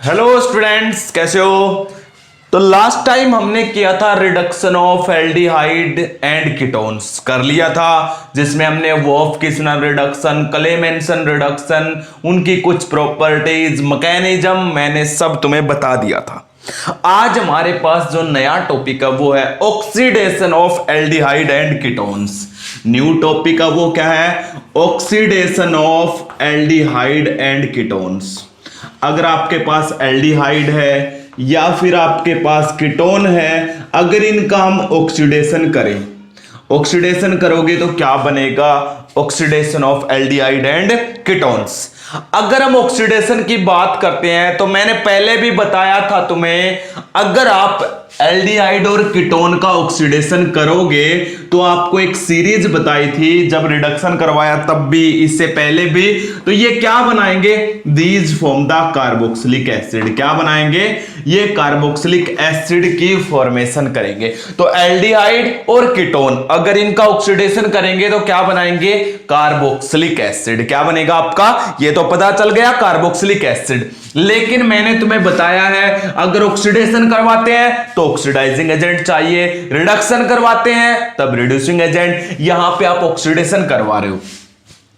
Hello students, कैसे हो। तो लास्ट टाइम हमने किया था reduction of aldehyde and ketones कर लिया था, जिसमें हमने वॉफ किस्नर रिडक्शन, क्लेमेंसन रिडक्शन, उनकी कुछ प्रॉपर्टीज, मैकेनिज्म मैंने सब तुम्हें बता दिया था। आज हमारे पास जो नया टॉपिक है वो है oxidation of aldehyde and ketones. New topic है वो क्या है? Oxidation of aldehyde and ketones. अगर आपके पास एल्डिहाइड है या फिर आपके पास कीटोन है, अगर इनका हम ऑक्सीडेशन करें, ऑक्सीडेशन करोगे तो क्या बनेगा? Oxidation of aldehyde and ketones. अगर हम ऑक्सीडेशन की बात करते हैं तो मैंने पहले भी बताया था तुम्हें, अगर आप एल्डिहाइड और कीटोन का ऑक्सीडेशन करोगे तो आपको एक सीरीज बताई थी जब रिडक्शन करवाया, तब भी, इससे पहले भी। तो ये क्या बनाएंगे? These form the carboxylic acid. क्या बनाएंगे? ये कार्बोक्सिलिक एसिड की फॉर्मेशन करेंगे। तो एल्डिहाइड और कीटोन अगर इनका ऑक्सीडेशन करेंगे तो क्या बनाएंगे? Carboxylic acid. क्या बनेगा आपका? ये तो पता चल गया, कार्बोक्सिलिक एसिड। लेकिन मैंने तुम्हें बताया है, अगर ऑक्सीडेशन करवाते हैं तो ऑक्सीडाइजिंग एजेंट चाहिए, रिडक्शन करवाते हैं तब रिड्यूसिंग एजेंट। यहां पे आप ऑक्सीडेशन करवा रहे हो,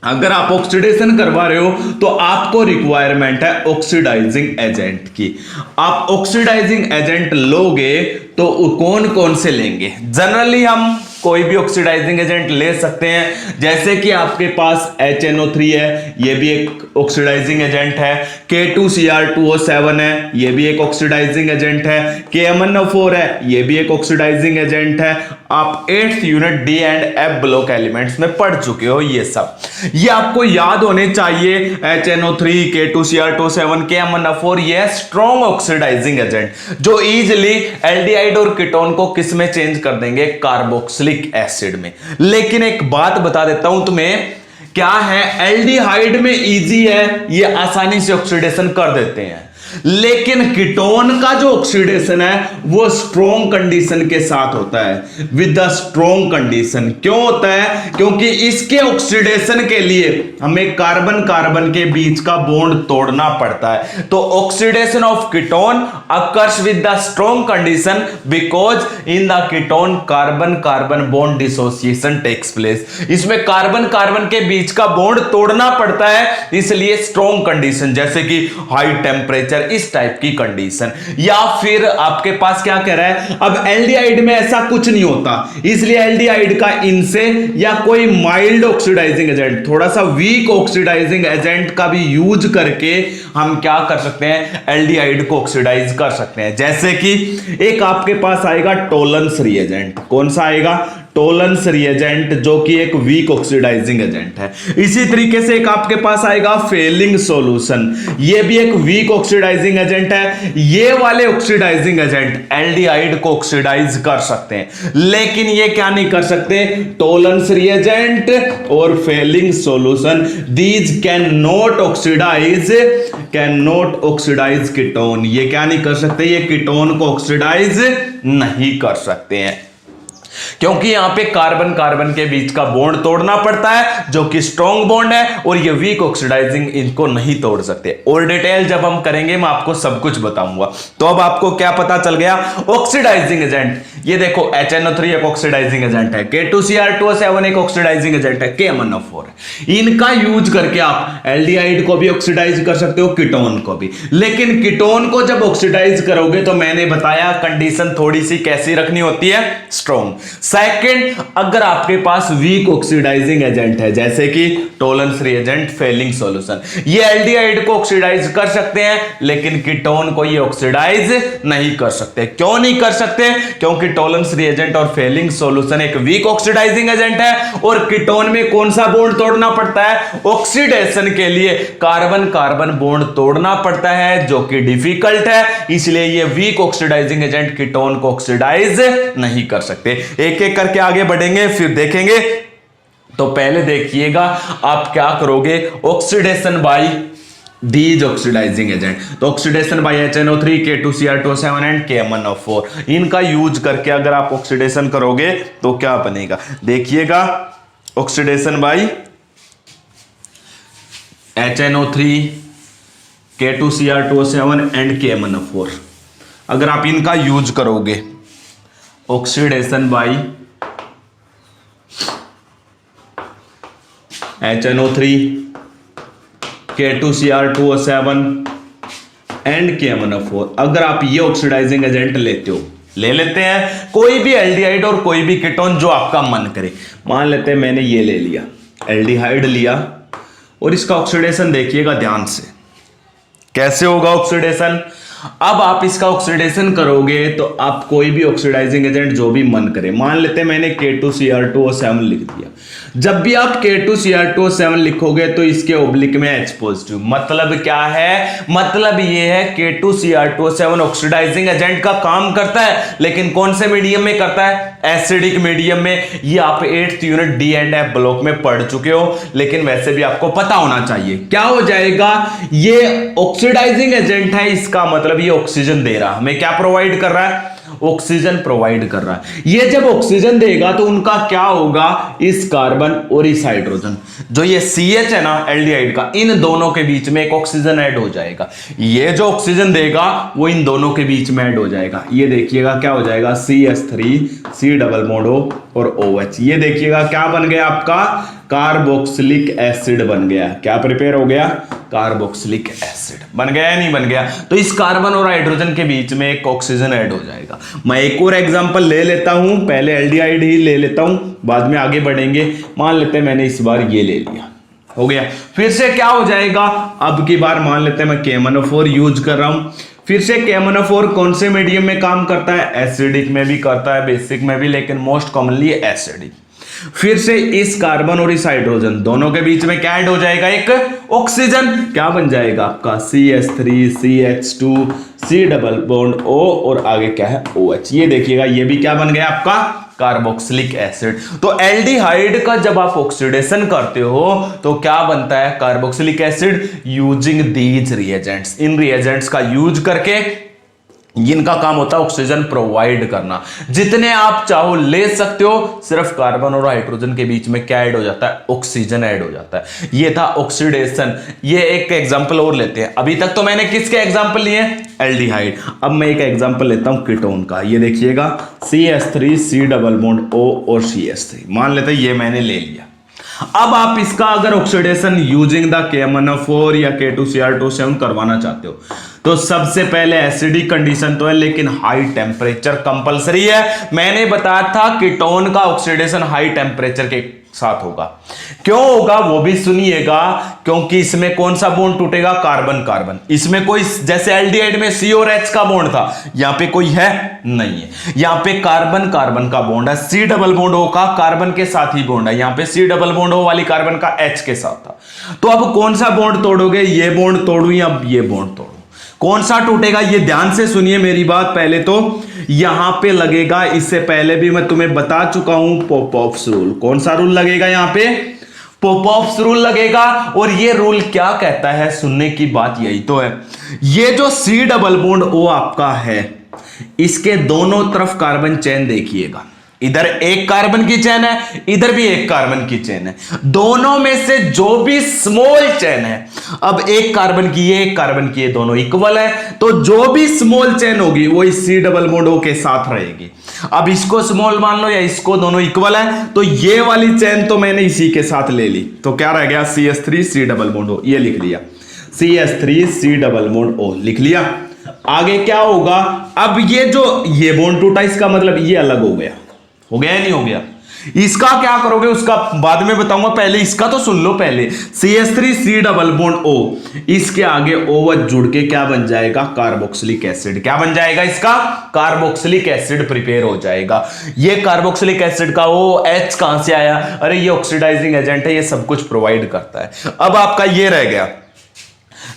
अगर आप ऑक्सीडेशन करवा रहे हो तो आपको रिक्वायरमेंट है ऑक्सीडाइजिंग एजेंट की। आप ऑक्सीडाइजिंग एजेंट लोगे तो कौन कौन से लेंगे? जनरली हम कोई भी ऑक्सीडाइजिंग एजेंट ले सकते हैं, जैसे कि आपके पास HNO3 है, ये भी एक ऑक्सीडाइजिंग एजेंट है। K2Cr2O7 है, ये भी एक ऑक्सीडाइजिंग एजेंट है। KMnO4 है, ये भी एक ऑक्सीडाइजिंग एजेंट है। आप 8th unit D and F block elements में पढ़ चुके हो ये सब, ये आपको याद होने चाहिए। HNO3, K2Cr2O7, KMnO4 ये स्ट्रॉन्ग ऑक्सीडाइजिंग एजेंट जो इजिली एल्डिहाइड और कीटोन को किस में चेंज कर देंगे? कार्बोक्सिलिक एसिड में। लेकिन एक बात बता देता हूं तुम्हें, क्या है, एल्डिहाइड में इजी है, ये आसानी से ऑक्सीडेशन कर देते हैं, लेकिन कीटोन का जो ऑक्सीडेशन है वो स्ट्रॉन्ग कंडीशन के साथ होता है, विद द स्ट्रॉन्ग कंडीशन। क्यों होता है? क्योंकि इसके ऑक्सीडेशन के लिए हमें कार्बन कार्बन के बीच का बॉन्ड तोड़ना पड़ता है। तो oxidation of ketone occurs with the strong condition because in the ketone carbon carbon bond dissociation takes place. इसमें कार्बन कार्बन के बीच का बॉन्ड तोड़ना पड़ता है, इसलिए स्ट्रॉन्ग कंडीशन, जैसे कि हाई टेम्परेचर, इस टाइप की कंडीशन। या फिर आपके पास क्या कह रहा है, अब एल्डिहाइड में ऐसा कुछ नहीं होता, इसलिए एल्डिहाइड का इनसे या कोई माइल्ड ऑक्सीडाइजिंग एजेंट, थोड़ा सा वीक ऑक्सीडाइजिंग एजेंट का भी यूज करके हम क्या कर सकते हैं? एल्डिहाइड को ऑक्सीडाइज कर सकते हैं। जैसे कि एक आपके पास आएगा टोलेंस रिएजेंट। कौन सा आएगा? टोलेंस रिएजेंट, जो कि एक वीक ऑक्सीडाइजिंग एजेंट है। इसी तरीके से एक आपके पास आएगा फेलिंग सॉल्यूशन, ये भी एक वीक ऑक्सीडाइजिंग एजेंट है। ये वाले ऑक्सीडाइजिंग एजेंट एल्डिहाइड को ऑक्सीडाइज कर सकते हैं, लेकिन ये क्या नहीं कर सकते? टोलेंस रिएजेंट और Fehling solution, these can not oxidise ketone. ये क्या नहीं कर सकते? ये कीटोन को ऑक्सीडाइज नहीं कर सकते हैं, क्योंकि यहां पे कार्बन कार्बन के बीच का बॉन्ड तोड़ना पड़ता है, जो कि स्ट्रॉन्ग बॉन्ड है, और ये वीक ऑक्सीडाइजिंग इनको नहीं तोड़ सकते। और डिटेल जब हम करेंगे मैं आपको सब कुछ बताऊंगा। तो अब आपको क्या पता चल गया? ऑक्सीडाइजिंग एजेंट, ये देखो HNO3 एक ऑक्सीडाइजिंग एजेंट है, K2Cr2O7 एक ऑक्सीडाइजिंग एजेंट है, KMnO4 है। इनका यूज करके आप एल्डिहाइड को भी ऑक्सीडाइज कर सकते हो, कीटोन को भी। लेकिन कीटोन को जब ऑक्सीडाइज करोगे तो मैंने बताया कंडीशन थोड़ी सी कैसी रखनी होती है? स्ट्रॉन्ग। सेकंड, अगर आपके पास वीक ऑक्सीडाइजिंग एजेंट है, जैसे कि टोलेंस रिएजेंट, फेलिंग सॉल्यूशन, ये एल्डिहाइड को ऑक्सीडाइज कर सकते हैं, लेकिन कीटोन को ये ऑक्सीडाइज नहीं कर सकते। क्यों नहीं कर सकते? क्योंकि टोलेंस रिएजेंट और फेलिंग सॉल्यूशन एक वीक ऑक्सीडाइजिंग एजेंट है, और कीटोन में कौन सा बॉन्ड तोड़ना पड़ता है? ऑक्सीडेशन के लिए कार्बन कार्बन बॉन्ड तोड़ना पड़ता है, जो कि डिफिकल्ट है, इसलिए ये वीक ऑक्सीडाइजिंग एजेंट कीटोन को ऑक्सीडाइज नहीं कर सकते। एक एक करके आगे बढ़ेंगे, फिर देखेंगे। तो पहले देखिएगा आप क्या करोगे? Oxidation by these oxidizing agent. तो oxidation by HNO3, K2Cr2O7 and KMnO4, इनका यूज करके अगर आप ऑक्सीडेशन करोगे तो क्या बनेगा? देखिएगा, oxidation by HNO3 K2Cr2O7 and KMnO4। अगर आप इनका यूज करोगे oxidation by HNO3, K2Cr2O7 and KMnO4, अगर आप ये ऑक्सीडाइजिंग एजेंट लेते हो, ले लेते हैं कोई भी एल्डिहाइड और कोई भी कीटोन जो आपका मन करे। मान लेते हैं मैंने ये ले लिया, एल्डिहाइड लिया, और इसका ऑक्सीडेशन देखिएगा ध्यान से कैसे होगा ऑक्सीडेशन। अब आप इसका ऑक्सीडेशन करोगे तो आप कोई भी ऑक्सीडाइजिंग एजेंट जो भी मन करे, मान लेते हैं मैंने K2Cr2O7 लिख दिया। जब भी आप K2Cr2O7 लिखोगे तो इसके ओब्लिक में H पॉजिटिव, मतलब क्या है, मतलब ये है K2Cr2O7 ऑक्सीडाइजिंग एजेंट का काम करता है, लेकिन कौन से मीडियम में करता है, एसिडिक मीडियम में। ये आप 8th unit D and F block में पढ़ चुके हो, लेकिन वैसे भी आपको पता होना चाहिए। क्या हो जाएगा, ये ऑक्सीडाइजिंग एजेंट है, इसका मतलब ये ऑक्सीजन दे रहा, हमें क्या प्रोवाइड कर रहा है, ऑक्सीजन प्रोवाइड कर रहा है। ये जब ऑक्सीजन देगा तो उनका क्या होगा, इस कार्बन और इस हाइड्रोजन, जो ये CH है ना एल्डिहाइड का, इन दोनों के बीच में एक ऑक्सीजन ऐड हो जाएगा। ये जो ऑक्सीजन देगा वो इन दोनों के बीच में ऐड हो जाएगा। ये देखिएगा क्या हो जाएगा, CH3 C double bond O और OH। ये देखिएगा क्या बन गया आपका, कार्बोक्सिलिक एसिड बन गया। क्या प्रिपेयर हो गया, कार्बोक्सिलिक एसिड बन गया या नहीं बन गया। तो इस कार्बन और हाइड्रोजन के बीच में एक ऑक्सीजन ऐड हो जाएगा। मैं एक और एग्जांपल ले लेता हूं, पहले एल्डिहाइड ही ले लेता हूं, बाद में आगे बढ़ेंगे। मान लेते हैं मैंने इस बार ये ले लिया, हो गया। फिर से क्या हो जाएगा, अब की बार मान लेते हैं मैं KMnO4 यूज कर रहा हूं। फिर से KMnO4 कौन से मीडियम में काम करता है, एसिडिक में भी करता है, बेसिक में भी, लेकिन मोस्ट कॉमनली एसिडिक। फिर से इस कार्बन और इस हाइड्रोजन दोनों के बीच में क्या ऐड हो जाएगा, एक ऑक्सीजन। क्या बन जाएगा आपका, CH3 CH2 C double bond O और आगे क्या है OH। ये देखिएगा ये भी क्या बन गया आपका, कार्बोक्सिलिक एसिड। तो एल्डिहाइड का जब आप ऑक्सीडेशन करते हो तो क्या बनता है, carboxylic acid, using these reagents. In reagents का यूज करके जिनका काम होता है ऑक्सीजन प्रोवाइड करना। जितने आप चाहो ले सकते हो, सिर्फ कार्बन और हाइड्रोजन के बीच में क्या ऐड हो जाता है, ऑक्सीजन ऐड हो जाता है। ये था ऑक्सीडेशन। ये एक एग्जांपल और लेते हैं। अभी तक तो मैंने किसके एग्जांपल लिए, एल्डिहाइड। अब मैं एक एग्जांपल लेता हूं कीटोन का। ये देखिएगा CH3 C double bond O और CH3, मान लेते हैं ये मैंने ले लिया। अब आप इसका अगर ऑक्सीडेशन यूजिंग द KMnO4 या K2Cr2O7 करवाना चाहते हो तो सबसे पहले एसिडिक कंडीशन तो है, लेकिन हाई टेम्परेचर कंपलसरी है। मैंने बताया था कीटोन का ऑक्सीडेशन हाई टेम्परेचर के साथ होगा। क्यों होगा वो भी सुनिएगा, क्योंकि इसमें कौन सा बॉन्ड टूटेगा, कार्बन कार्बन। इसमें कोई, जैसे एल्डिहाइड में C और H का बॉन्ड था, यहां पे कोई है नहीं है। यहां पे कार्बन कार्बन का बॉन्ड है, C डबल बॉन्ड O का कार्बन के साथ ही बॉन्ड है। यहां पे C डबल बॉन्ड O वाली कार्बन का H के साथ था। तो अब कौन सा बॉन्ड तोड़ोगे, ये बॉन्ड तोड़ू या ये बॉन्ड तोड़ू, कौन सा टूटेगा, ये ध्यान से सुनिए मेरी बात। पहले तो यहां पे लगेगा, इससे पहले भी मैं तुम्हें बता चुका हूं, पॉपऑफ्स रूल। कौन सा रूल लगेगा यहां पे, पॉपऑफ्स रूल लगेगा। और ये रूल क्या कहता है, सुनने की बात यही तो है। ये जो C डबल बॉन्ड O आपका है, इसके दोनों तरफ कार्बन चेन देखिएगा, इधर एक कार्बन की चेन है, इधर भी एक कार्बन की चेन है। दोनों में से जो भी स्मॉल चेन है, अब एक कार्बन की ये, एक कार्बन की ये, दोनों इक्वल है, तो जो भी स्मॉल चेन होगी वो इस C डबल बॉन्ड O के साथ रहेगी। अब इसको स्मॉल मान लो या इसको, दोनों इक्वल है, तो ये वाली चेन तो मैंने इसी के साथ ले ली, तो क्या रह गया, CH3 C double bond O, ये लिख लिया, CH3 C double bond O लिख लिया। आगे क्या होगा, अब ये जो ये बॉन्ड टूटा, इसका मतलब ये अलग हो गया, हो गया या नहीं हो गया। इसका क्या करोगे उसका बाद में बताऊंगा, पहले इसका तो सुन लो। पहले CH3 C double bond O, इसके आगे OH जुड़ के क्या बन जाएगा, कार्बोक्सिलिक एसिड। क्या बन जाएगा, इसका कार्बोक्सिलिक एसिड प्रिपेयर हो जाएगा। ये कार्बोक्सिलिक एसिड का OH कहां से आया, अरे ये ऑक्सीडाइजिंग एजेंट है, ये सब कुछ प्रोवाइड करता है। अब आपका ये रह गया,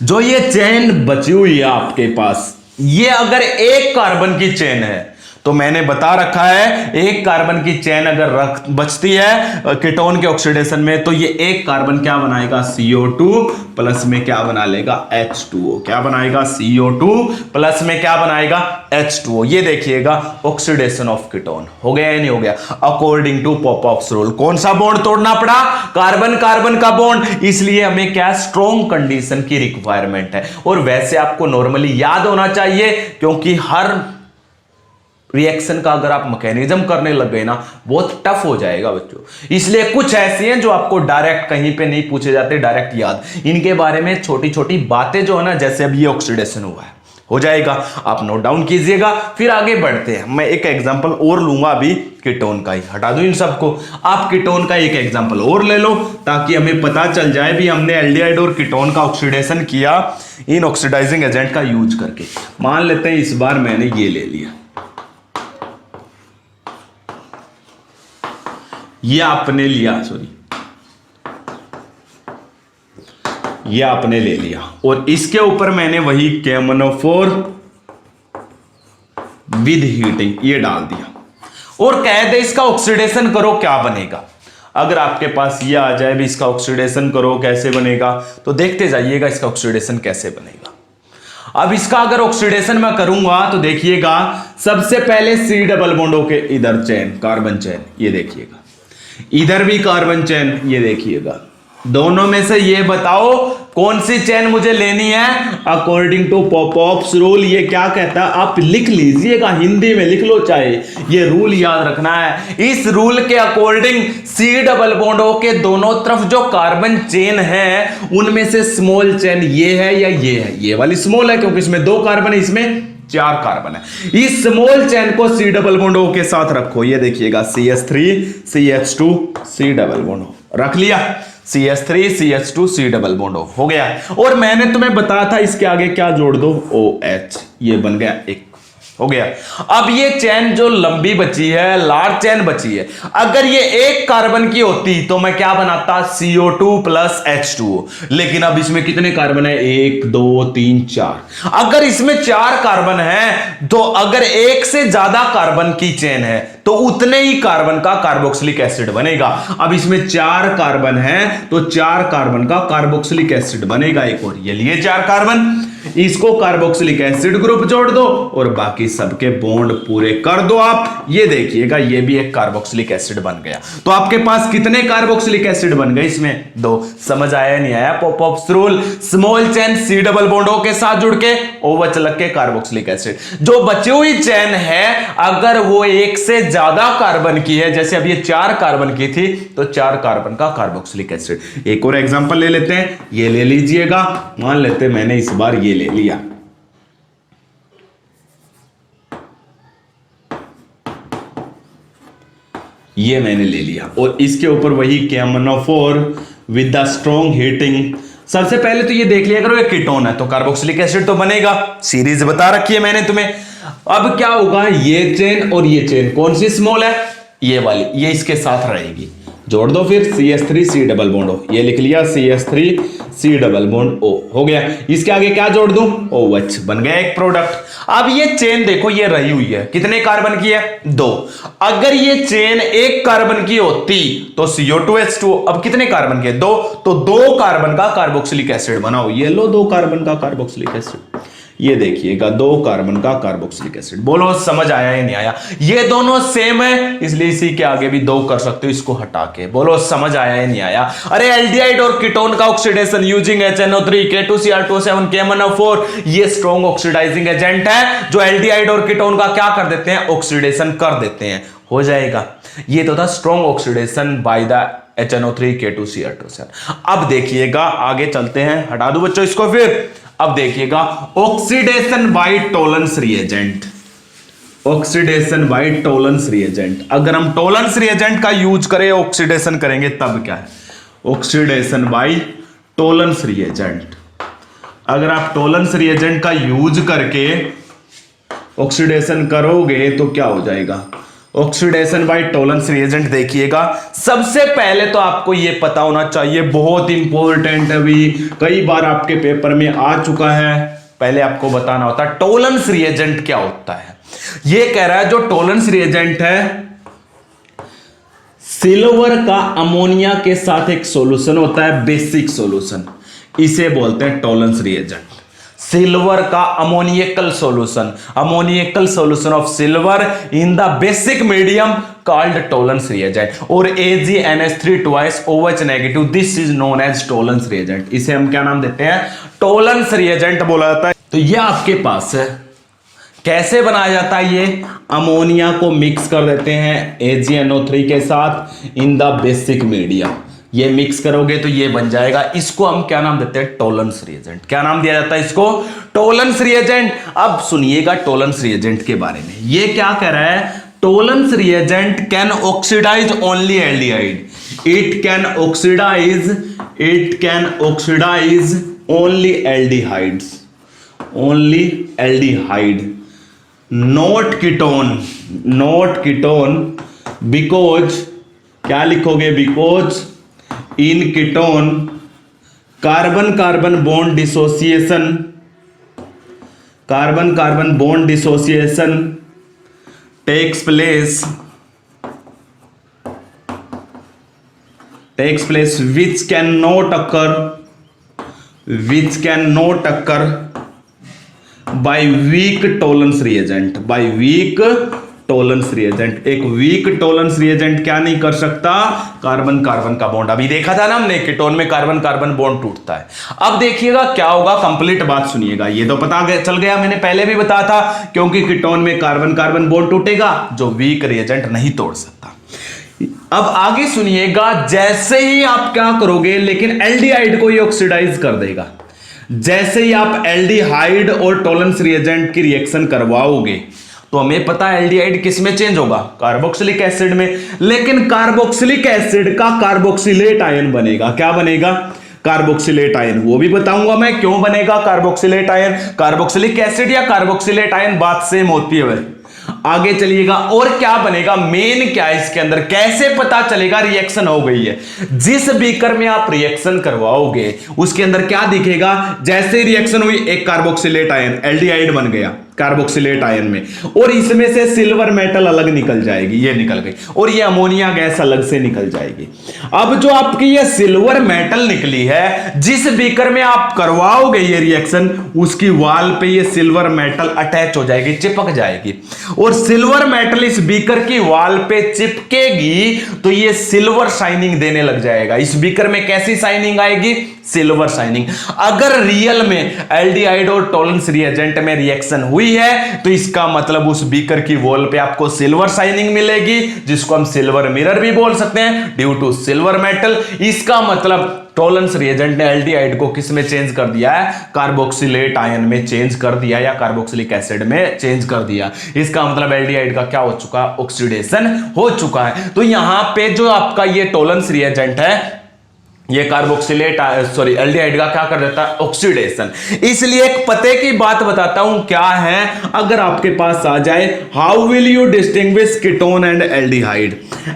जो ये चेन बची हुई है आपके पास, ये अगर एक कार्बन की चेन है तो मैंने बता रखा है एक कार्बन की चेन अगर बचती है कीटोन के ऑक्सीडेशन में तो ये एक कार्बन क्या बनाएगा CO2 प्लस में क्या बना लेगा H2O। क्या बनाएगा CO2 प्लस में क्या बनाएगा H2O। ये देखिएगा ऑक्सीडेशन ऑफ कीटोन हो गया या नहीं हो गया अकॉर्डिंग टू पॉपऑफ्स रूल। कौन सा बॉन्ड तोड़ना पड़ा कार्बन कार्बन का बॉन्ड, इसलिए हमें क्या स्ट्रॉन्ग कंडीशन की रिक्वायरमेंट है। और वैसे आपको नॉर्मली याद होना चाहिए क्योंकि हर रिएक्शन का अगर आप मैकेनिज्म करने लग गए ना बहुत टफ हो जाएगा बच्चों, इसलिए कुछ ऐसी हैं जो आपको डायरेक्ट कहीं पे नहीं पूछे जाते डायरेक्ट याद, इनके बारे में छोटी छोटी बातें जो है ना जैसे अभी ये ऑक्सीडेशन हुआ है हो जाएगा आप नोट डाउन कीजिएगा। फिर आगे बढ़ते हैं, मैं एक एग्जांपल और लूंगा अभी कीटोन का ही, हटा दूं इन सबको। आप कीटोन का एक एग्जांपल और ले लो ताकि हमें पता चल जाए भी हमने एल्डिहाइड और कीटोन का ऑक्सीडेशन किया इन ऑक्सीडाइजिंग एजेंट का यूज करके। मान लेते हैं इस बार मैंने ये ले लिया, ये आपने लिया सॉरी ये आपने ले लिया और इसके ऊपर मैंने वही KMnO4 विद हीटिंग ये डाल दिया और कह दे इसका ऑक्सीडेशन करो क्या बनेगा। अगर आपके पास ये आ जाए भी इसका ऑक्सीडेशन करो कैसे बनेगा तो देखते जाइएगा इसका ऑक्सीडेशन कैसे बनेगा। अब इसका अगर ऑक्सीडेशन मैं करूंगा तो देखिएगा सबसे पहले C डबल बॉन्ड के इधर चेन कार्बन चेन ये देखिएगा, इधर भी कार्बन चेन ये देखिएगा, दोनों में से ये बताओ कौन सी चेन मुझे लेनी है अकॉर्डिंग टू पॉपऑफ्स रूल। ये क्या कहता है आप लिख लीजिएगा, हिंदी में लिख लो चाहे, ये रूल याद रखना है। इस रूल के according C double bond O के दोनों तरफ जो कार्बन चेन है उनमें से स्मॉल चेन ये है या ये है, ये वाली स्मॉल है क्योंकि इसमें 2 कार्बन है इसमें 4 कार्बन है। इस स्मॉल चेन को C डबल बॉन्ड O के साथ रखो, ये देखिएगा CH3 CH2 C double bond O रख लिया, CH3 CH2 C double bond O हो गया। और मैंने तुम्हें बताया था इसके आगे क्या जोड़ दो OH, ये बन गया एक हो गया। अब ये चेन जो लंबी बची है लार्ज चेन बची है, अगर ये एक कार्बन की होती तो मैं क्या बनाता CO2 प्लस H2O, लेकिन अब इसमें कितने कार्बन है 1 2 3 4। अगर इसमें 4 कार्बन है तो अगर एक से ज्यादा कार्बन की चेन है तो उतने ही कार्बन का कार्बोक्सिलिक एसिड बनेगा। अब इसमें 4 कार्बन है तो 4 कार्बन का कार्बोक्सिलिक एसिड बनेगा एक और, ये लिए 4 कार्बन, इसको कार्बोक्सिलिक एसिड ग्रुप जोड़ दो और बाकी सबके बॉन्ड पूरे कर दो आप। ये देखिएगा ये भी एक कार्बोक्सिलिक एसिड बन गया। तो आपके पास कितने कार्बोक्सिलिक एसिड बन गए इसमें 2। समझ आया नहीं आया Popoff's rule. Small chain C double bond O के साथ जुड़ के OH लग के कार्बोक्सिलिक एसिड। जो बची हुई चेन है अगर वो एक से ज्यादा कार्बन की है, जैसे अब ये 4 कार्बन की थी तो 4 कार्बन का कार्बोक्सिलिक एसिड। एक और एग्जांपल ले लेते हैं, ये ले लीजिएगा, मान लेते हैं मैंने इस बार ये ले लिया, ये मैंने ले लिया और इसके ऊपर वही KMnO4 with the strong heating. सबसे पहले तो ये देख लिया करो ये कीटोन है तो कार्बोक्सिलिक एसिड तो बनेगा, सीरीज बता रखी है मैंने तुम्हें। अब क्या होगा ये चेन और ये चेन कौन सी स्मॉल है ये वाली, ये इसके साथ रहेगी, जोड़ दो फिर CH3 C double bond O, ये लिख लिया CH3 C double bond O हो गया। इसके आगे क्या जोड़ दूं OH, बन गया एक प्रोडक्ट। अब ये चेन देखो ये रही हुई है, कितने कार्बन की है 2। अगर ये चेन 1 कार्बन की होती तो CO2H2O, अब कितने कार्बन के 2, तो 2 कार्बन का कार्बोक्सिलिक एसिड बनाओ, ये लो 2 कार्बन का कार्बोक्सिलिक एसिड, ये देखिएगा 2 कार्बन का कार्बोक्सिलिक एसिड। बोलो समझ आया या नहीं आया। ये दोनों सेम है इसलिए इसी के आगे भी 2 कर सकते हो इसको हटा के। बोलो समझ आया या नहीं आया। अरे एल्डिहाइड और कीटोन का oxidation using HNO3 K2Cr2O7 KMnO4 ये स्ट्रॉन्ग ऑक्सीडाइजिंग एजेंट है जो एल्डिहाइड और कीटोन का क्या कर देते हैं ऑक्सीडेशन कर देते हैं, हो जाएगा। ये तो था strong oxidation by the HNO3 K2Cr2O7। अब देखिएगा आगे चलते हैं, हटा दो बच्चों इसको। फिर अब देखिएगा oxidation by Tollens reagent, oxidation by Tollens reagent. अगर हम टोलेंस रिएजेंट का यूज करें ऑक्सीडेशन करेंगे तब क्या है ऑक्सीडेशन बाय टोलेंस रिएजेंट। अगर आप टोलेंस रिएजेंट का यूज करके ऑक्सीडेशन करोगे तो क्या हो जाएगा ऑक्सीडेशन बाय टोलेंस रिएजेंट। देखिएगा सबसे पहले तो आपको यह पता होना चाहिए, बहुत इंपॉर्टेंट अभी कई बार आपके पेपर में आ चुका है, पहले आपको बताना होता है टोलेंस रिएजेंट क्या होता है। ये कह रहा है जो टोलेंस रिएजेंट है सिल्वर का अमोनिया के साथ एक सॉल्यूशन होता है, बेसिक सॉल्यूशन, इसे बोलते हैं टोलेंस रिएजेंट। सिल्वर का ammoniacal solution of silver in the basic medium called Tollens reagent. और AgNH3 twice OH negative, this is known as Tollens reagent. इसे हम क्या नाम देते हैं? टोलेंस रिएजेंट बोला जाता है। तो ये आपके पास है, कैसे बनाया जाता है? ये अमोनिया को मिक्स कर देते हैं AgNO3 के साथ इन द बेसिक मीडियम। ये मिक्स करोगे तो ये बन जाएगा। इसको हम क्या नाम देते हैं? Tollens reagent. क्या नाम दिया जाता है इसको? Tollens reagent. अब सुनिएगा टोलेंस रिएजेंट के बारे में। ये क्या कह रहा है? Tollens reagent can oxidise only aldehyde. It can oxidise only aldehydes, only aldehyde, not ketone, because क्या लिखोगे? Because in ketone carbon carbon bond dissociation takes place which cannot occur by weak tolerance reagent। एक week Tollens reagent क्या नहीं कर सकता? Carbon carbon का bond. अभी देखा था ना हमने, कीटोन में कार्बन कार्बन बॉन्ड टूटता है। अब देखिएगा क्या होगा, कंप्लीट बात सुनिएगा। ये तो पता चल गया, मैंने पहले भी बताया था, क्योंकि कीटोन में कार्बन कार्बन बॉन्ड टूटेगा जो वीक रिएजेंट नहीं तोड़ सकता। अब आगे सुनिएगा, जैसे ही आप क्या करोगे, लेकिन एल्डिहाइड को ही ऑक्सीडाइज कर देगा। जैसे ही आप एल्डिहाइड और टोलेंस रिएजेंट की रिएक्शन करवाओगे तो हमें पता है एल्डिहाइड किस में चेंज होगा? कार्बोक्सिलिक एसिड में। लेकिन कार्बोक्सिलिक एसिड का कार्बोक्सिलेट आयन बनेगा। क्या बनेगा? Carboxylate ion. वो भी बताऊंगा मैं क्यों बनेगा कार्बोक्सिलेट आयन। कार्बोक्सिलिक एसिड या कार्बोक्सिलेट आयन बात सेम होती है भाई। आगे चलिएगा, और क्या बनेगा? मेन क्या है इसके अंदर? कैसे पता चलेगा रिएक्शन हो गई है? जिस बीकर में आप रिएक्शन करवाओगे उसके अंदर क्या दिखेगा? जैसे रिएक्शन हुई, एक कार्बोक्सिलेट आयन एल्डिहाइड बन गया कार्बोक्सिलेट आयन में, और इसमें से सिल्वर मेटल अलग निकल जाएगी, ये निकल गई, और ये अमोनिया गैस अलग से निकल जाएगी। अब जो आपकी ये सिल्वर मेटल निकली है, जिस बीकर में आप करवाओगे ये रिएक्शन, उसकी वॉल पे ये सिल्वर मेटल अटैच हो जाएगी, चिपक जाएगी, और सिल्वर मेटल इस बीकर की वॉल पे चिपकेगी तो ये सिल्वर शाइनिंग देने लग जाएगा। इस बीकर में कैसी शाइनिंग आएगी? Silver shining. अगर रियल में एल्डिहाइड और टोलेंस रिएजेंट में रिएक्शन हुई है तो इसका मतलब उस बीकर की वॉल पे आपको सिल्वर शाइनिंग मिलेगी, जिसको हम सिल्वर मिरर भी बोल सकते हैं, ड्यू टू सिल्वर मेटल। इसका मतलब टोलेंस रिएजेंट ने एल्डिहाइड को किस में चेंज कर दिया है? कार्बोक्सिलेट आयन में चेंज कर दिया, या कार्बोक्सिलिक एसिड में चेंज कर दिया। इसका मतलब एल्डिहाइड का क्या हो चुका? ऑक्सीडेशन हो चुका है। तो यहां पे जो आपका ये टोलेंस रिएजेंट है, ये एल्डिहाइड का क्या कर देता है? ऑक्सीडेशन। इसलिए एक पते की बात बताता हूं, क्या है? अगर आपके पास आ जाए, how will you distinguish ketone and aldehyde?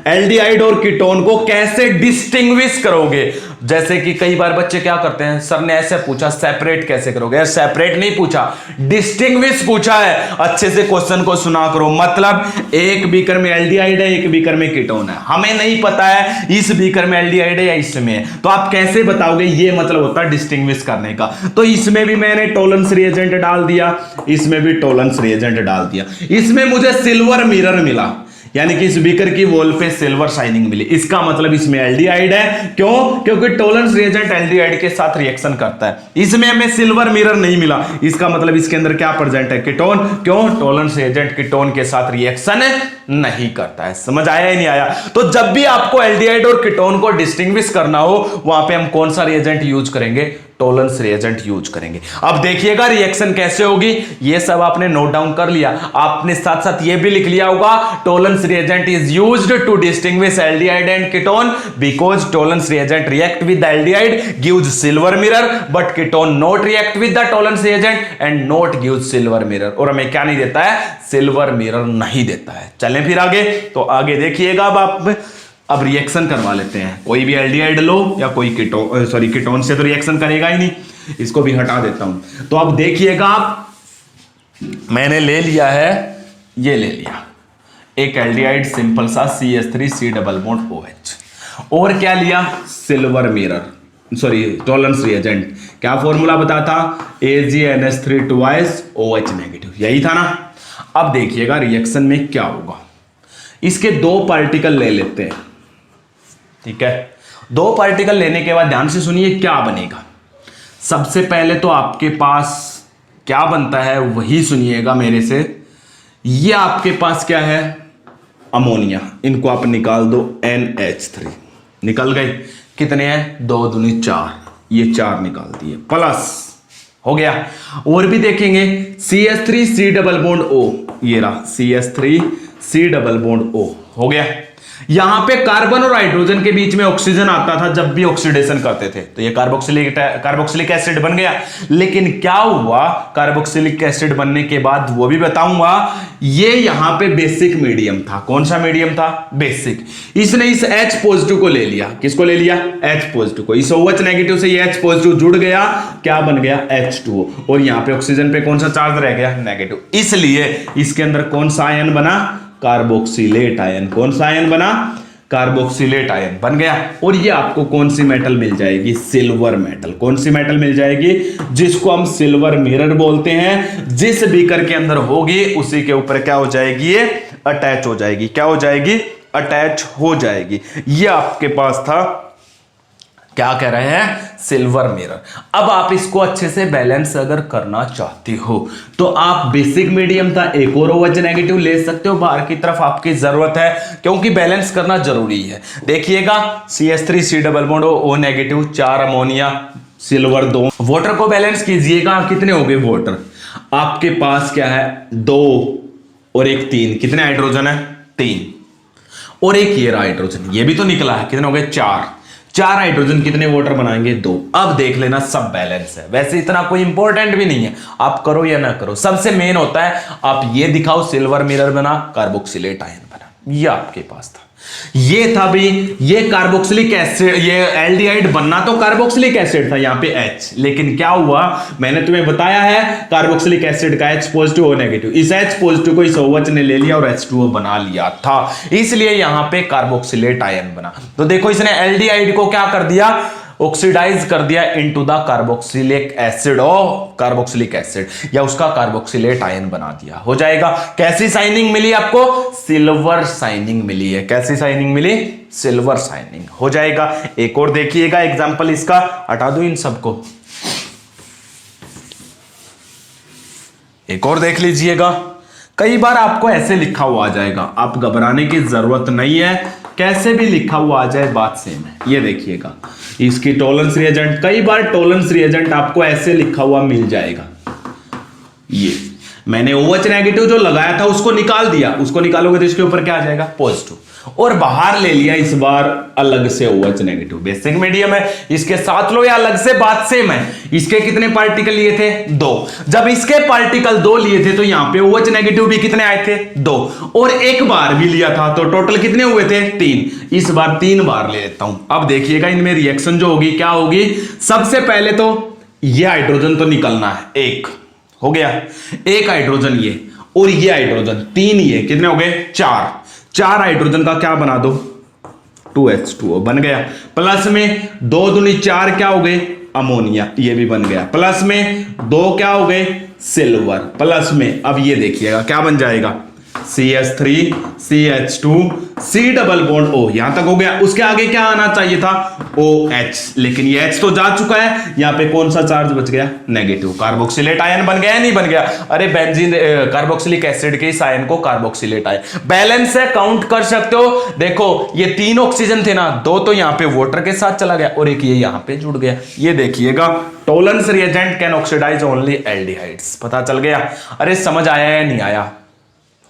Aldehyde और कीटोन को कैसे डिस्टिंग्विश करोगे? जैसे कि कई बार बच्चे क्या करते हैं, सर ने ऐसे पूछा सेपरेट कैसे करोगे? सेपरेट नहीं पूछा, डिस्टिंग्विश पूछा है। अच्छे से क्वेश्चन को सुना करो। मतलब एक बीकर में एल्डिहाइड है, एक बीकर में कीटोन है, हमें नहीं पता है इस बीकर में एल्डिहाइड है या इसमें है, तो आप कैसे बताओगे? ये मतलब होता है डिस्टिंग्विश करने का। तो इसमें भी मैंने टोलेंस रिएजेंट डाल दिया, इसमें भी टोलेंस रिएजेंट डाल दिया, इसमें मुझे सिल्वर मिरर मिला, यानी कि इस बीकर की वॉल पे सिल्वर शाइनिंग मिली। इसका मतलब इसमें एल्डिहाइड है। क्यों? क्योंकि टोलेंस रिएजेंट एल्डिहाइड के साथ रिएक्शन करता है। इसमें हमें सिल्वर मिरर नहीं मिला, इसका मतलब इसके अंदर क्या प्रेजेंट है? कीटोन। क्यों? टोलेंस रिएजेंट कीटोन के साथ रिएक्शन नहीं करता है। समझ आया ही नहीं आया? तो जब भी आपको एल्डिहाइड और कीटोन को डिस्टिंग्विश करना हो, वहां पे हम कौन सा रिएजेंट यूज करेंगे? टोलेंस रिएजेंट यूज करेंगे। अब देखिएगा रिएक्शन कैसे होगी, ये सब आपने नोट डाउन कर लिया। आपने साथ साथ ये भी लिख लिया होगा, Tollens reagent is used to distinguish aldehyde and ketone because Tollens reagent react with the aldehyde gives silver mirror, but ketone not react with the Tollens reagent and not gives silver mirror. और हमें क्या नहीं देता है? Silver mirror नहीं देता है। चलें फिर आगे। तो आगे देखिएगा, अब रिएक्शन करवा लेते हैं। कोई भी एल्डिहाइड लो या कोई कीटोन से तो रिएक्शन करेगा ही नहीं, इसको भी हटा देता हूं। तो अब देखिएगा, मैंने ले लिया है ये ले लिया एक एल्डिहाइड सिंपल सा CH3 डबल बॉन्ड OH। और क्या लिया, silver mirror, sorry tolerance reagent. क्या फॉर्मूला बताया था, AgNH3 ट्वाइस OH नेगेटिव, यही था ना। अब देखिएगा रिएक्शन में क्या होगा। इसके दो पार्टिकल ले लेते हैं, ठीक है। दो पार्टिकल लेने के बाद ध्यान से सुनिए क्या बनेगा। सबसे पहले तो आपके पास क्या बनता है वही सुनिएगा मेरे से। ये आपके पास क्या है, अमोनिया, इनको आप निकाल दो, NH3 निकल गए। कितने हैं, 2 दूनी 4, ये 4 निकाल दिए, प्लस हो गया। और भी देखेंगे, CH3 डबल बॉन्ड O, ये रहा CH3 डबल बॉन्ड O, हो गया। यहां पे कार्बन और हाइड्रोजन के बीच में ऑक्सीजन आता था जब भी ऑक्सीडेशन करते थे, तो ये कार्बोक्सिलिक एसिड बन गया। लेकिन क्या हुआ, कार्बोक्सिलिक एसिड बनने के बाद वो भी बताऊंगा, ये यहां पे बेसिक मीडियम था। कौन सा मीडियम था, बेसिक। इसने इस H पॉजिटिव को ले लिया, किसको ले लिया, H पॉजिटिव को। इस OH नेगेटिव से ये H पॉजिटिव जुड़ गया, क्या बन गया, H2O। और यहां पे ऑक्सीजन पे कौन सा चार्ज रह गया, नेगेटिव। इसलिए इसके अंदर कौन सा आयन बना, कार्बोक्सिलेट आयन। कौन सा आयन बना, कार्बोक्सिलेट आयन बन गया। और ये आपको कौन सी मेटल मिल जाएगी, सिल्वर मेटल। कौन सी मेटल मिल जाएगी, जिसको हम सिल्वर मिरर बोलते हैं। जिस बीकर के अंदर होगी उसी के ऊपर क्या हो जाएगी, ये अटैच हो जाएगी। क्या हो जाएगी, अटैच हो जाएगी। ये आपके पास था, क्या कह रहे हैं, सिल्वर मिरर। अब आप इसको अच्छे से बैलेंस अगर करना चाहते हो तो आप बेसिक मीडियम था, एक और OH नेगेटिव ले सकते हो, बाहर की तरफ आपकी जरूरत है, क्योंकि बैलेंस करना जरूरी है। देखिएगा CH3 double bond O negative, 4 ammonia, silver 2। Water को बैलेंस कीजिएगा, कितने हो गए वाटर, आपके पास क्या है, 2 और 1 3, कितने हाइड्रोजन है, 3, और एक ये रहा हाइड्रोजन, ये भी तो निकला है, कितने हो गए, 4 हाइड्रोजन, कितने वाटर बनाएंगे, 2। अब देख लेना सब बैलेंस है। वैसे इतना कोई इंपॉर्टेंट भी नहीं है, आप करो या ना करो, सबसे मेन होता है आप ये दिखाओ सिल्वर मिरर बना, कार्बोक्सिलेट आयन बना, ये आपके पास था। ये था भी, ये कार्बोक्सिलिक एसिड, ये एल्डिहाइड बनना तो कार्बोक्सिलिक एसिड था, यहां पे H। लेकिन क्या हुआ, मैंने तुम्हें बताया है कार्बोक्सिलिक एसिड का H पॉजिटिव O नेगेटिव, इस H पॉजिटिव को इस OH ने ले लिया और H2O बना लिया था, इसलिए यहां पे कार्बोक्सिलेट आयन बना। तो देखो इसने एल्डिहाइड को क्या कर दिया, ऑक्सीडाइज कर दिया इनटू द कार्बोक्सिलिक एसिड और कार्बोक्सिलिक एसिड, या उसका कार्बोक्सिलेट आयन बना दिया, हो जाएगा। कैसी साइनिंग मिली आपको, सिल्वर साइनिंग मिली है। कैसी साइनिंग मिली, सिल्वर साइनिंग, हो जाएगा। एक और देखिएगा एग्जांपल इसका, हटा दो इन सबको, एक और देख लीजिएगा। कई बार आपको ऐसे लिखा हुआ आ जाएगा, आप घबराने की जरूरत नहीं है, कैसे भी लिखा हुआ आ जाए बात सेम है। ये देखिएगा इसकी टॉलरेंस रिएजेंट, कई बार टॉलरेंस रिएजेंट आपको ऐसे लिखा हुआ मिल जाएगा। ये मैंने OH नेगेटिव जो लगाया था उसको निकाल दिया, उसको निकालोगे तो इसके ऊपर क्या आ जाएगा, पॉजिटिव, और बाहर ले लिया इस बार अलग से OH नेगेटिव। बेसिक मीडियम है, इसके साथ लो या अलग से, बात सेम है। इसके कितने पार्टिकल लिए थे, 2। जब इसके पार्टिकल 2 लिए थे तो यहां पे OH नेगेटिव भी कितने आए थे, 2, और एक बार भी लिया था तो टोटल कितने हुए थे, 3। इस बार 3 बार ले लेता हूं। अब देखिएगा इनमें रिएक्शन जो होगी क्या होगी, सबसे पहले तो ये हाइड्रोजन तो निकलना है, एक हो गया, एक हाइड्रोजन ये, और ये हाइड्रोजन 3, ये कितने हो गए, 4 हाइड्रोजन का क्या बना दो, 2H2O बन गया। प्लस में 2 दूनी 4 क्या हो गए, अमोनिया, ये भी बन गया। प्लस में 2 क्या हो गए, सिल्वर। प्लस में अब ये देखिएगा क्या बन जाएगा, CH3 CH2 C double bond O, यहां तक हो गया। उसके आगे क्या आना चाहिए था, OH, लेकिन ये H तो जा चुका है। यहां पे कौन सा चार्ज बच गया, नेगेटिव। कार्बोक्सिलेट आयन बन गया, नहीं बन गया, अरे बेंजीन कार्बोक्सिलिक एसिड के इस आयन को कार्बोक्सिलेट आयन, बैलेंस है, काउंट कर सकते हो। देखो ये 3 ऑक्सीजन थे ना, 2 तो यहां पे वाटर के साथ चला गया और एक ये यहां पे जुड़ गया। ये देखिएगा Tollens reagent can oxidise only aldehydes, पता चल गया। अरे समझ आया या नहीं आया,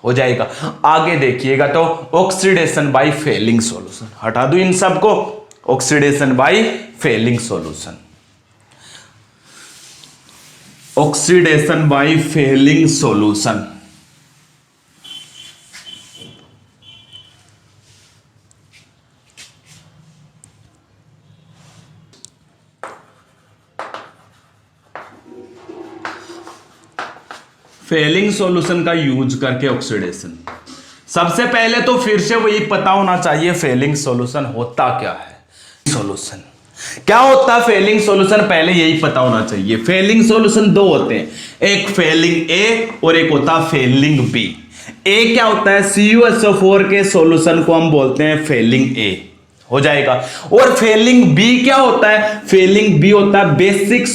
हो जाएगा। आगे देखिएगा तो ऑक्सीडेशन बाय फेलिंग सॉल्यूशन, हटा दो इन सबको, oxidation by Fehling solution, oxidation by Fehling solution. Fehling solution का यूज करके ऑक्सीडेशन। सबसे पहले तो फिर से वही पता होना चाहिए फेलिंग सॉल्यूशन होता क्या है। सॉल्यूशन क्या होता है? फेलिंग सॉल्यूशन पहले यही पता होना चाहिए। फेलिंग सॉल्यूशन दो होते हैं, एक फेलिंग ए और एक होता है फेलिंग बी। ए क्या होता है? CuSO4 के सॉल्यूशन को हम बोलते हैं फेलिंग ए, हो जाएगा। और फेलिंग बी क्या होता है? फेलिंग बी होता है basic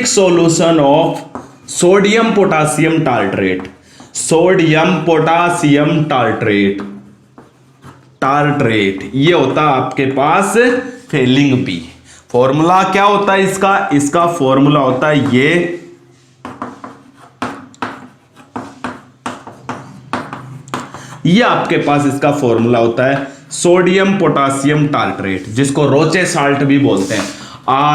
solution of sodium potassium tartrate. Sodium potassium tartrate ये होता है आपके पास फेलिंग बी। फॉर्मूला क्या होता है इसका? इसका फॉर्मूला होता है ये आपके पास इसका फॉर्मूला होता है सोडियम पोटासियम टार्ट्रेट, जिसको रोचे साल्ट भी बोलते हैं।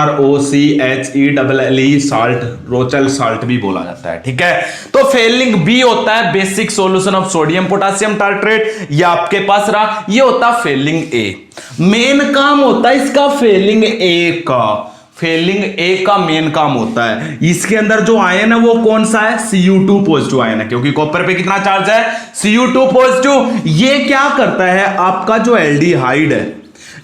ROCHELLE साल्ट, रोचल साल्ट भी बोला जाता है, ठीक है। तो फेलिंग बी होता है basic solution of sodium potassium tartrate, ये आपके पास रहा। ये होता है फेलिंग ए। मेन काम होता है इसका फेलिंग ए का। फेलिंग ए का मेन काम होता है, इसके अंदर जो आयन है वो कौन सा है? Cu2 पॉजिटिव आयन है, क्योंकि कॉपर पे कितना चार्ज है? Cu2 positive. ये क्या करता है? आपका जो एल्डिहाइड है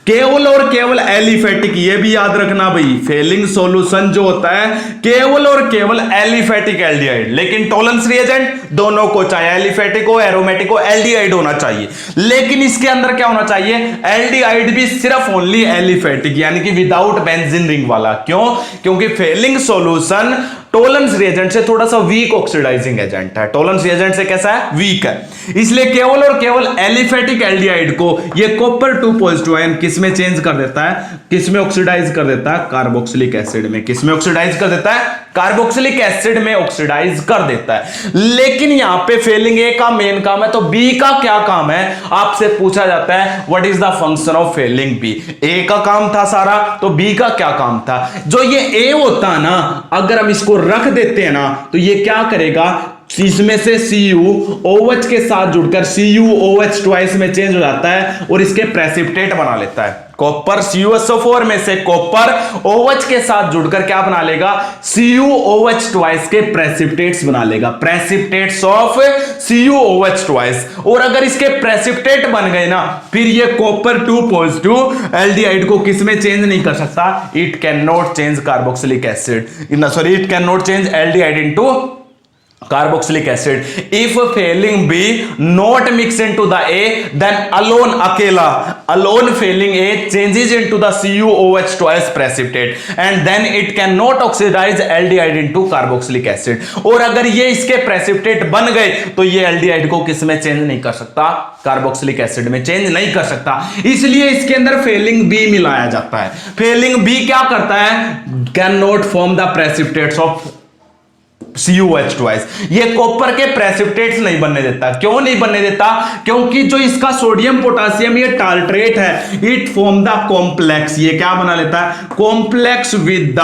केवल और केवल एलिफेटिक, ये भी याद रखना भाई, फेलिंग सॉल्यूशन जो होता है केवल और केवल एलिफेटिक एल्डिहाइड, लेकिन टॉलरेंस रिएजेंट दोनों को, चाहे एलिफेटिक हो एरोमेटिक हो, एल्डिहाइड होना चाहिए। लेकिन इसके अंदर क्या होना चाहिए? एल्डिहाइड भी सिर्फ ओनली एलिफेटिक, यानी कि विदाउट बेंजीन रिंग वाला। क्यों? क्योंकि फेलिंग सॉल्यूशन टॉलरेंस रिएजेंट से थोड़ा सा वीक ऑक्सीडाइजिंग एजेंट है। टॉलरेंस रिएजेंट से कैसा है? वीक है। इसलिए केवल और केवल एलिफेटिक एल्डिहाइड को ये कॉपर 2 पॉजिटिव आयन किसमें चेंज कर देता है? किसमें ऑक्सीडाइज कर देता है? कार्बोक्सिलिक एसिड में। किसमें ऑक्सीडाइज कर देता है? कार्बोक्सिलिक एसिड में ऑक्सीडाइज कर देता है। लेकिन यहां पे फेलिंग ए का मेन काम है, तो बी का क्या काम है? आपसे पूछा जाता है what is the function of Fehling B. A का काम था सारा, तो बी का क्या काम था? जो ये ए होता है ना, अगर हम इसको रख देते हैं ना, तो ये क्या करेगा? इसमें से CuOH के साथ जुड़कर CuOH ट्वाइस में चेंज हो जाता है और इसके प्रेसिपिटेट बना लेता है। कॉपर CuSO4 में से कॉपर OH के साथ जुड़कर क्या बना लेगा? CuOH ट्वाइस के प्रेसिपिटेट्स बना लेगा, प्रेसिपिटेट्स ऑफ CuOH ट्वाइस। और अगर इसके प्रेसिपिटेट बन गए ना, फिर ये कॉपर 2 पॉजिटिव एल्डिहाइड को किसमें चेंज नहीं कर सकता? It can not change carboxylic acid, it can not change aldehyde into carboxylic acid. If failing B not mix into the A, then alone failing A changes into the CuOH twice precipitate and then it cannot oxidize aldehyde into carboxylic acid. और अगर ये इसके precipitate बन गए तो ये aldehyde को किस में चेंज नहीं कर सकता? कार्बोक्सिलिक एसिड में चेंज नहीं कर सकता। इसलिए इसके अंदर फेलिंग बी मिलाया जाता है। फेलिंग बी क्या करता है? Can not form the precipitates of CuOH twice. ये कॉपर के प्रेसिपिटेट्स नहीं बनने देता। क्यों नहीं बनने देता? क्योंकि जो इसका सोडियम पोटासियम ये टार्ट्रेट है, इट फॉर्म द कॉम्प्लेक्स। ये क्या बना लेता है? Complex with the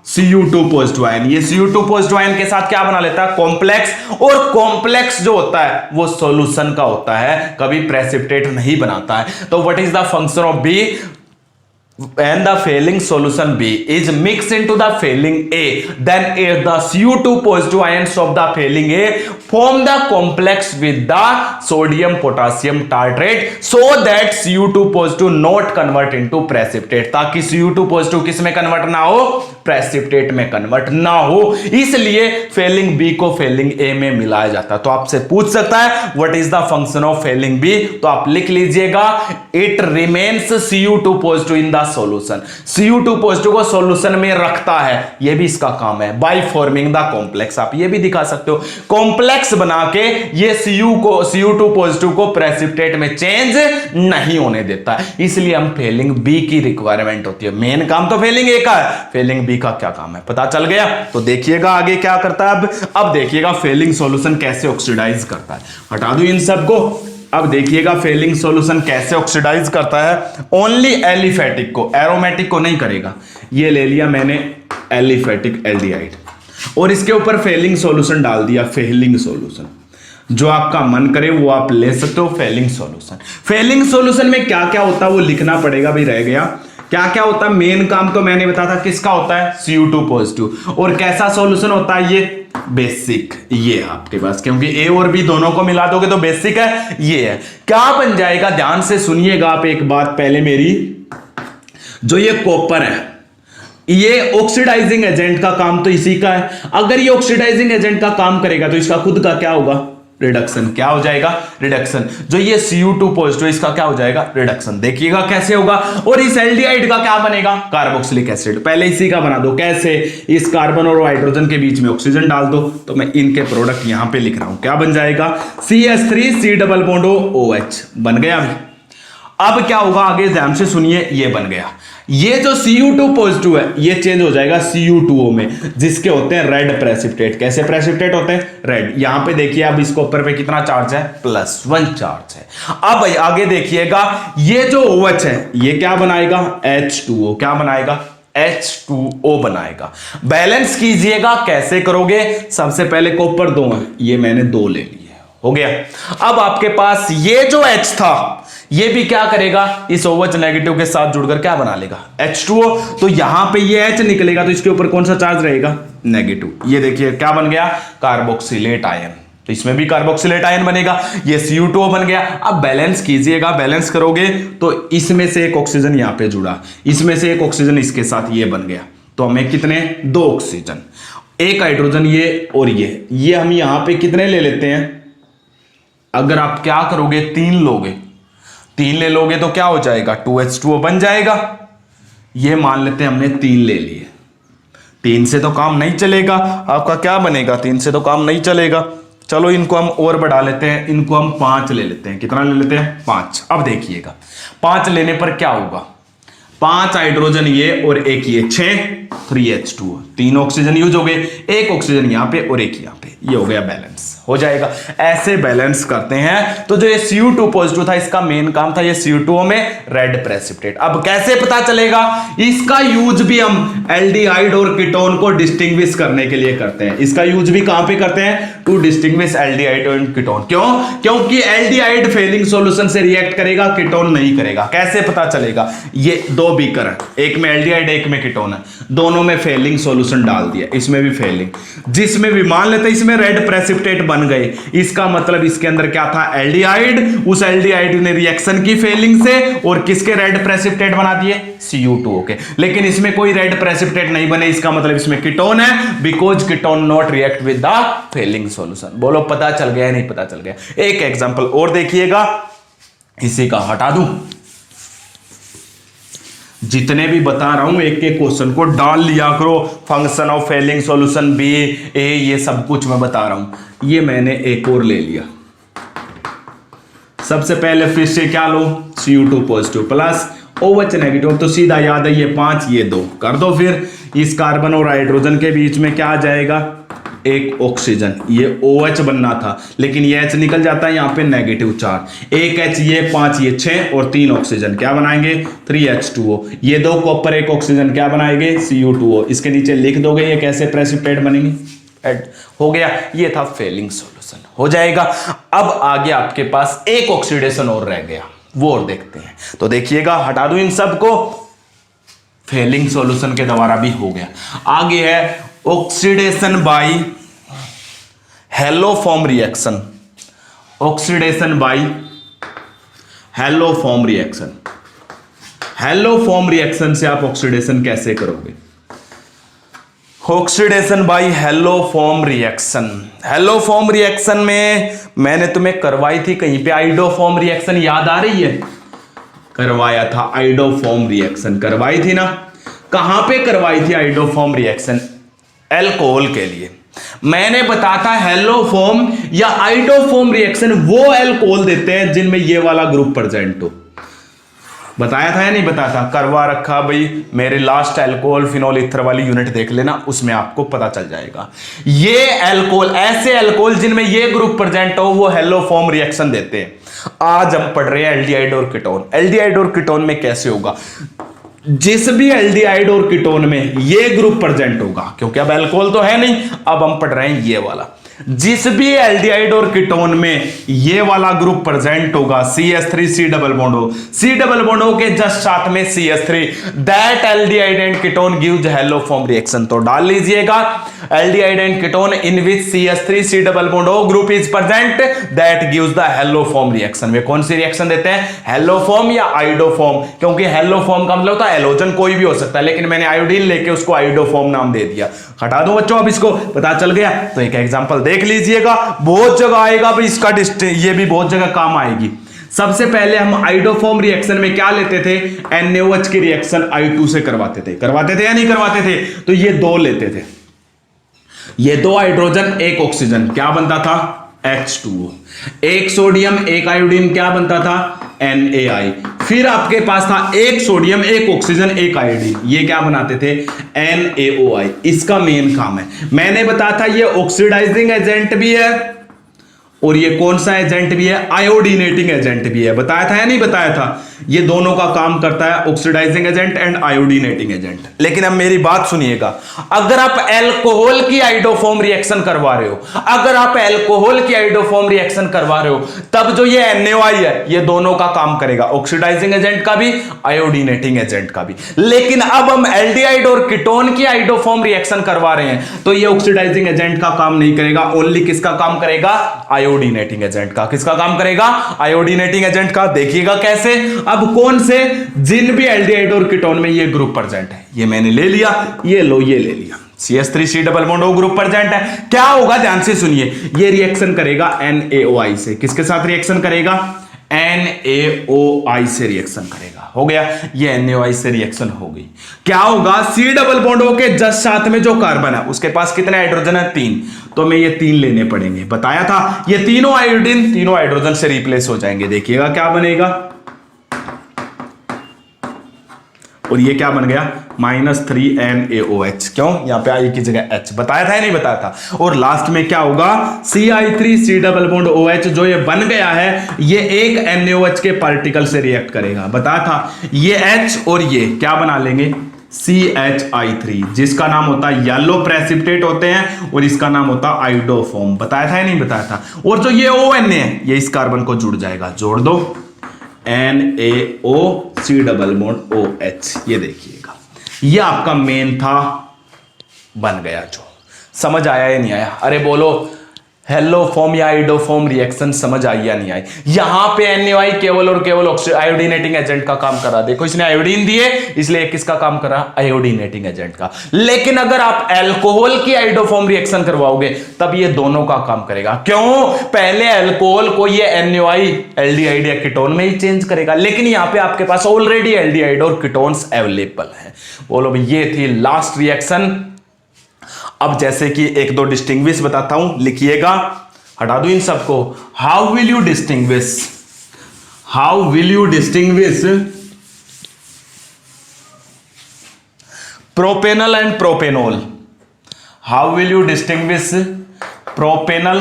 Cu2 positive ion. ये Cu2 पॉजिटिव आयन के साथ क्या बना लेता है? कॉम्प्लेक्स। और कॉम्प्लेक्स जो होता है वो सॉल्यूशन का होता है, कभी प्रेसिपिटेट नहीं बनाता है। तो what is the function of B? And the failing solution B is mixed into the failing A, then the Cu2 positive ions of the failing A form the complex with the sodium potassium tartrate so that Cu2 positive not convert into precipitate, ताकि Cu2 positive किस में convert ना हो? Precipitate में convert ना हो। इसलिए Fehling B को फेलिंग ए में मिलाया जाता है। तो आपसे पूछ सकता है what is the function of Fehling B, तो आप लिख लीजिएगा it remains Cu2 positive in the solution. Cu2 positive को सॉल्यूशन में रखता है, यह भी इसका काम है, बाय फॉर्मिंग द कॉम्प्लेक्स। आप ये भी दिखा सकते हो, कॉम्प्लेक्स बना के ये Cu2 पॉजिटिव को प्रेसिपिटेट में चेंज नहीं होने देता। इसलिए हम फेलिंग बी की रिक्वायरमेंट होती है। मेन काम तो फेलिंग ए का है, फेलिंग बी का क्या काम है पता चल गया। तो देखिएगा आगे क्या करता है। अब देखिएगा फेलिंग सॉल्यूशन कैसे ऑक्सीडाइज करता है। हटा दूं इन सबको। अब देखिएगा फेलिंग सॉल्यूशन कैसे ऑक्सीडाइज करता है। ओनली एलिफेटिक को, एरोमेटिक को नहीं करेगा। ये ले लिया मैंने एलिफेटिक एल्डिहाइड और इसके ऊपर फेलिंग सॉल्यूशन डाल दिया। फेलिंग सॉल्यूशन जो आपका मन करे वो आप ले सकते हो। फेलिंग सॉल्यूशन, फेलिंग सॉल्यूशन में क्या क्या होता है वो लिखना पड़ेगा भी, रह गया। क्या क्या होता है? मेन काम तो मैंने बताया था किसका होता है? Cu2 positive. और कैसा सॉल्यूशन होता है? ये बेसिक, ये है आपके पास, क्योंकि ए और बी दोनों को मिला दोगे तो बेसिक है, ये है। क्या बन जाएगा, ध्यान से सुनिएगा आप एक बात पहले मेरी। जो ये कॉपर है, ये ऑक्सीडाइजिंग एजेंट का काम तो इसी का है। अगर ये ऑक्सीडाइजिंग एजेंट का काम करेगा तो इसका खुद का क्या होगा, रिडक्शन। क्या हो जाएगा, रिडक्शन। जो ये Cu2 पॉजिटिव, इसका क्या हो जाएगा, रिडक्शन। देखिएगा कैसे होगा। और इस एल्डिहाइड का क्या बनेगा, कार्बोक्सिलिक एसिड। पहले इसी का बना दो। कैसे, इस कार्बन और हाइड्रोजन के बीच में ऑक्सीजन डाल दो। तो मैं इनके प्रोडक्ट यहां पे लिख रहा हूं। क्या बन जाएगा, CH3 डबल बॉन्ड OH बन गया। अब क्या होगा, आगे ध्यान से सुनिए, ये बन गया। ये जो Cu2 पॉजिटिव है ये चेंज हो जाएगा Cu2O में, जिसके होते हैं रेड प्रेसिपिटेट। कैसे प्रेसिपिटेट होते हैं, रेड। यहां पे देखिए अब इसके ऊपर पे कितना चार्ज है, +1 चार्ज है। अब आगे देखिएगा, ये जो OH है ये क्या बनाएगा, H2O। क्या बनाएगा, H2O बनाएगा। बैलेंस कीजिएगा, कैसे करोगे, सबसे पहले कॉपर 2 है, ये मैंने 2 ले लिए, हो गया। अब आपके पास ये जो H था ये भी क्या करेगा, इस OH नेगेटिव के साथ जुड़कर क्या बना लेगा, H2O। तो यहां पे ये H निकलेगा तो इसके ऊपर कौन सा चार्ज रहेगा, नेगेटिव। ये देखिए क्या बन गया, कार्बोक्सिलेट आयन। तो इसमें भी कार्बोक्सिलेट आयन बनेगा। ये Cu2O बन गया। अब बैलेंस कीजिएगा, बैलेंस करोगे तो इसमें से एक ऑक्सीजन यहां पे जुड़ा, इसमें से एक ऑक्सीजन इसके साथ ये बन गया। तो हमें कितने, 2 ऑक्सीजन, 1 हाइड्रोजन, ये और ये हम यहां पे कितने ले लेते हैं। अगर आप क्या करोगे, 3 लोगे, 3 ले लोगे तो क्या हो जाएगा, 2H2O बन जाएगा। ये मान लेते हैं हमने 3 ले लिए। 3 से तो काम नहीं चलेगा, आपका क्या बनेगा, 3 से तो काम नहीं चलेगा। चलो इनको हम और बढ़ा लेते हैं, इनको हम 5 ले लेते हैं। कितना ले लेते हैं, 5। अब देखिएगा 5 लेने पर क्या होगा, 5 हाइड्रोजन ये और 1 ये, 6, 3H2O, 3 ऑक्सीजन यूज हो गए, 1 ऑक्सीजन यहां पे और 1 यहां पे। ये हो गया बैलेंस, हो जाएगा। ऐसे बैलेंस करते हैं। तो जो ये Cu2 पॉजिटिव था इसका मेन काम था ये Cu2O में रेड प्रेसिपिटेट। अब कैसे पता चलेगा, इसका यूज भी हम एल्डिहाइड और कीटोन को डिस्टिंग्विश करने के लिए करते हैं। इसका यूज भी कहां पे करते हैं, to distinguish aldehyde and ketone. क्यों, क्योंकि एल्डिहाइड फेलिंग सॉल्यूशन से रिएक्ट करेगा, कीटोन नहीं करेगा। कैसे पता चलेगा, ये 2 बीकर है, एक में एल्डिहाइड एक में कीटोन है, दोनों में फेलिंग सॉल्यूशन डाल दिया, इसमें भी फेलिंग, जिसमें भी मान लेते हैं इसमें रेड प्रेसिपिटेट बन गए। इसका मतलब इसके अंदर क्या था, एल्डिहाइड। उस एल्डिहाइड ने रिएक्शन की फेलिंग से और किसके रेड प्रेसिपिटेट बना दिए, Cu2O के। लेकिन इसमें कोई रेड प्रेसिपिटेट नहीं बने, इसका मतलब इसमें कीटोन है, because ketone not react with the Fehling solution. बोलो पता चल गया नहीं, पता चल गया। एक एग्जांपल और देखिएगा, इसी का हटा दूं, जितने भी बता रहा हूं एक एक क्वेश्चन को डाल लिया करो। Function of Fehling solution, B A, ये सब कुछ मैं बता रहा हूं। ये मैंने एक और ले लिया। सबसे पहले फिर से क्या लो, Cu2 positive plus OH negative. तो सीधा याद है, ये 5 ये 2 कर दो। फिर इस कार्बन और हाइड्रोजन के बीच में क्या आ जाएगा, 1 ऑक्सीजन। ये OH बनना था लेकिन ये H निकल जाता है, यहां पे नेगेटिव चार्ज। 1 H, ये 5 ये 6 और 3 ऑक्सीजन। क्या बनाएंगे, 3H2O। ये 2 कॉपर 1 ऑक्सीजन क्या बनाएंगे, Cu2O। इसके नीचे लिख दोगे ये कैसे प्रेसिपिटेट बनेंगे, हो गया। ये था फेलिंग सॉल्यूशन, हो जाएगा। अब आगे आपके पास एक ऑक्सीडेशन और रह गया, वो और देखते हैं। तो देखिएगा, हटा दूं इन सबको, फेलिंग सॉल्यूशन के द्वारा भी हो गया। आगे है oxidation by haloform reaction. Oxidation by haloform reaction. Haloform reaction से आप ऑक्सीडेशन कैसे करोगे, oxidation by haloform reaction. Haloform reaction में मैंने तुम्हें करवाई थी कहीं पे आइडोफॉर्म रिएक्शन, याद आ रही है, करवाया था आइडोफॉर्म रिएक्शन, करवाई थी ना। कहां पे करवाई थी आइडोफॉर्म रिएक्शन, अल्कोहल के लिए। मैंने बताया था हैलोफॉर्म या आइडोफॉर्म रिएक्शन वो अल्कोहल देते हैं जिनमें ये वाला ग्रुप प्रेजेंट हो। बताया था या नहीं बताया था, करवा रखा भाई, मेरे लास्ट अल्कोहल फिनोल ईथर वाली यूनिट देख लेना, उसमें आपको पता चल जाएगा। ये अल्कोहल, ऐसे अल्कोहल जिनमें ये ग्रुप प्रेजेंट हो वो हैलोफॉर्म रिएक्शन देते हैं। आज हम पढ़ रहे हैं एल्डिहाइड और कीटोन। एल्डिहाइड और कीटोन में कैसे होगा, जिस भी एल्डिहाइड और कीटोन में ये ग्रुप प्रेजेंट होगा, क्योंकि अब अल्कोहल तो है नहीं, अब हम पढ़ रहे हैं ये वाला। जिस भी एल्डिहाइड और कीटोन में ये वाला ग्रुप प्रेजेंट होगा CH3 C डबल बॉन्ड हो, C डबल बॉन्ड हो के जस्ट साथ में CH3, that aldehyde and ketone gives haloform reaction. तो डाल लीजिएगा aldehyde and ketone in which CH3 C double bond हो group is present that gives the haloform reaction. वे कौन सी रिएक्शन देते हैं, हेलो फॉर्म या आइडो फॉर्म, क्योंकि हेलो फॉर्म का मतलब होता है एलोजन कोई भी हो सकता है, लेकिन मैंने आयोडीन लेके उसको आइडो फॉर्म नाम दे दिया। हटा दो बच्चों, अब इसको पता चल गया। तो एक एग्जांपल देख लीजिएगा, बहुत जगह आएगा भाई इसका, ये भी बहुत जगह काम आएगी। सबसे पहले हम आइडोफॉर्म रिएक्शन में क्या लेते थे, NaOH की रिएक्शन I2 से करवाते थे या नहीं करवाते थे। तो ये दो लेते थे, ये दो हाइड्रोजन एक ऑक्सीजन, क्या बनता था H2O, एक सोडियम एक आयोडीन, क्या बनता था NaI। फिर आपके पास था एक सोडियम एक ऑक्सीजन एक आयोडीन, ये क्या बनाते थे NaOI। इसका मेन काम है, मैंने बताया था ये ऑक्सीडाइजिंग एजेंट भी है और ये कौन सा एजेंट भी है, आयोडीनेटिंग एजेंट भी है। बताया था या नहीं बताया था, ये दोनों का काम करता है ऑक्सीडाइजिंग एजेंट एंड आयोडीनेटिंग एजेंट। लेकिन अब मेरी बात सुनिएगा, अगर आप अल्कोहल की आइडोफॉर्म रिएक्शन करवा रहे हो, अगर आप अल्कोहल की आइडोफॉर्म रिएक्शन करवा रहे हो, तब जो ये NaOI है ये दोनों का काम करेगा, ऑक्सीडाइजिंग एजेंट का भी आयोडीनेटिंग एजेंट का भी। लेकिन अब हम एल्डिहाइड और कीटोन की आइडोफॉर्म रिएक्शन करवा रहे हैं तो ये ऑक्सीडाइजिंग एजेंट का काम नहीं करेगा, ओनली किसका काम करेगा, आयोडीनेटिंग एजेंट का। किसका काम करेगा, आयोडीनेटिंग एजेंट का। देखिएगा कैसे, अब कौन से, जिन भी एल्डिहाइड और कीटोन में ये ग्रुप प्रेजेंट है, ये मैंने ले लिया, ये लो ये ले लिया, CH3 C double bond O group present है, क्या होगा ध्यान से सुनिए, ये रिएक्शन करेगा NaOI से। किसके साथ रिएक्शन करेगा, NaOI से रिएक्शन करेगा। हो गया, ये NaOI से रिएक्शन हो गई। क्या होगा, C डबल बॉन्ड O के जस्ट साथ में जो कार्बन है उसके पास कितने हाइड्रोजन है, 3, तो हमें ये 3 लेने पड़ेंगे। बताया था ये तीनों आयोडीन तीनों हाइड्रोजन से रिप्लेस हो जाएंगे। देखिएगा क्या बनेगा, और ये क्या बन गया -3 NaOH। क्यों, यहां पे I की जगह H। बताया था या नहीं बताया था। और लास्ट में क्या होगा, CI3 C double bond OH जो ये बन गया है, ये एक NaOH के पार्टिकल से रिएक्ट करेगा। बताया था, ये H और ये क्या बना लेंगे, CHI3, जिसका नाम होता है येलो प्रेसिपिटेट होते हैं और इसका नाम होता है आइडोफॉर्म। बताया था या नहीं बताया था। और जो ये ONA है ये इस कार्बन को जुड़ जाएगा, जोड़ दो NaOC डबल बॉन्ड OH। ये देखिएगा, ये आपका मेन था, बन गया। जो समझ आया या नहीं आया, अरे बोलो, हेलो फॉर्म या आइडोफॉर्म रिएक्शन समझ आई या नहीं आई। यहां पे NaOI केवल और केवल आयोडीनेटिंग एजेंट का काम कर रहा। देखो इसने आयोडीन दिए, इसलिए किसका काम कर रहा, आयोडीनेटिंग एजेंट का। लेकिन अगर आप अल्कोहल की आइडोफॉर्म रिएक्शन करवाओगे तब ये दोनों का काम करेगा। क्यों, पहले अल्कोहल को ये NaOI एल्डिहाइड या कीटोन में ही चेंज करेगा, लेकिन यहां पे आपके पास ऑलरेडी एल्डिहाइड और कीटोन्स अवेलेबल है। बोलो भाई, ये थी लास्ट रिएक्शन। अब जैसे कि एक दो डिस्टिंग्विश बताता हूं, लिखिएगा, हटा दो इन सबको। How will you distinguish propanal and propanol. How will you distinguish propanal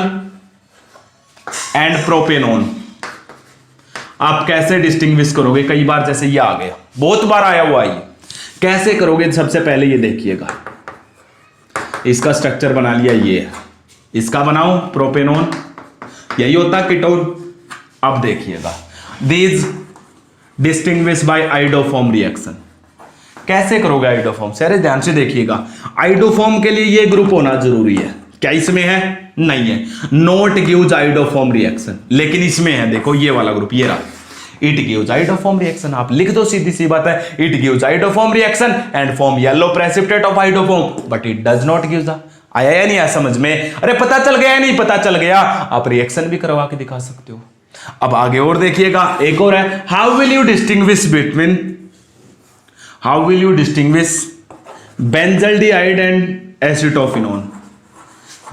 and propanone. आप कैसे डिस्टिंग्विश करोगे, कई बार जैसे ये आ गया, बहुत बार आया हुआ ये, कैसे करोगे। सबसे पहले ये देखिएगा, इसका स्ट्रक्चर बना लिया, ये इसका बनाओ प्रोपेनोन, यही होता कीटोन। अब देखिएगा, these distinguish by iodoform reaction. कैसे करोगे आइडोफॉर्म से, अरे ध्यान से देखिएगा, आइडोफॉर्म के लिए ये ग्रुप होना जरूरी है। क्या इसमें है, नहीं है, नोट गिव्स आइडोफॉर्म रिएक्शन। लेकिन इसमें है, देखो ये वाला ग्रुप, ये रहा, इट गिव्स आइडोफॉर्म रिएक्शन। आप लिख दो, सीधी सी बात है, it gives iodoform reaction and form yellow precipitate of iodoform, but it does not give the. आया या नहीं आया समझ में, अरे पता चल गया या नहीं पता चल गया। आप रिएक्शन भी करवा के दिखा सकते हो। अब आगे और देखिएगा, एक और है, how will you distinguish benzaldehyde and acetophenone.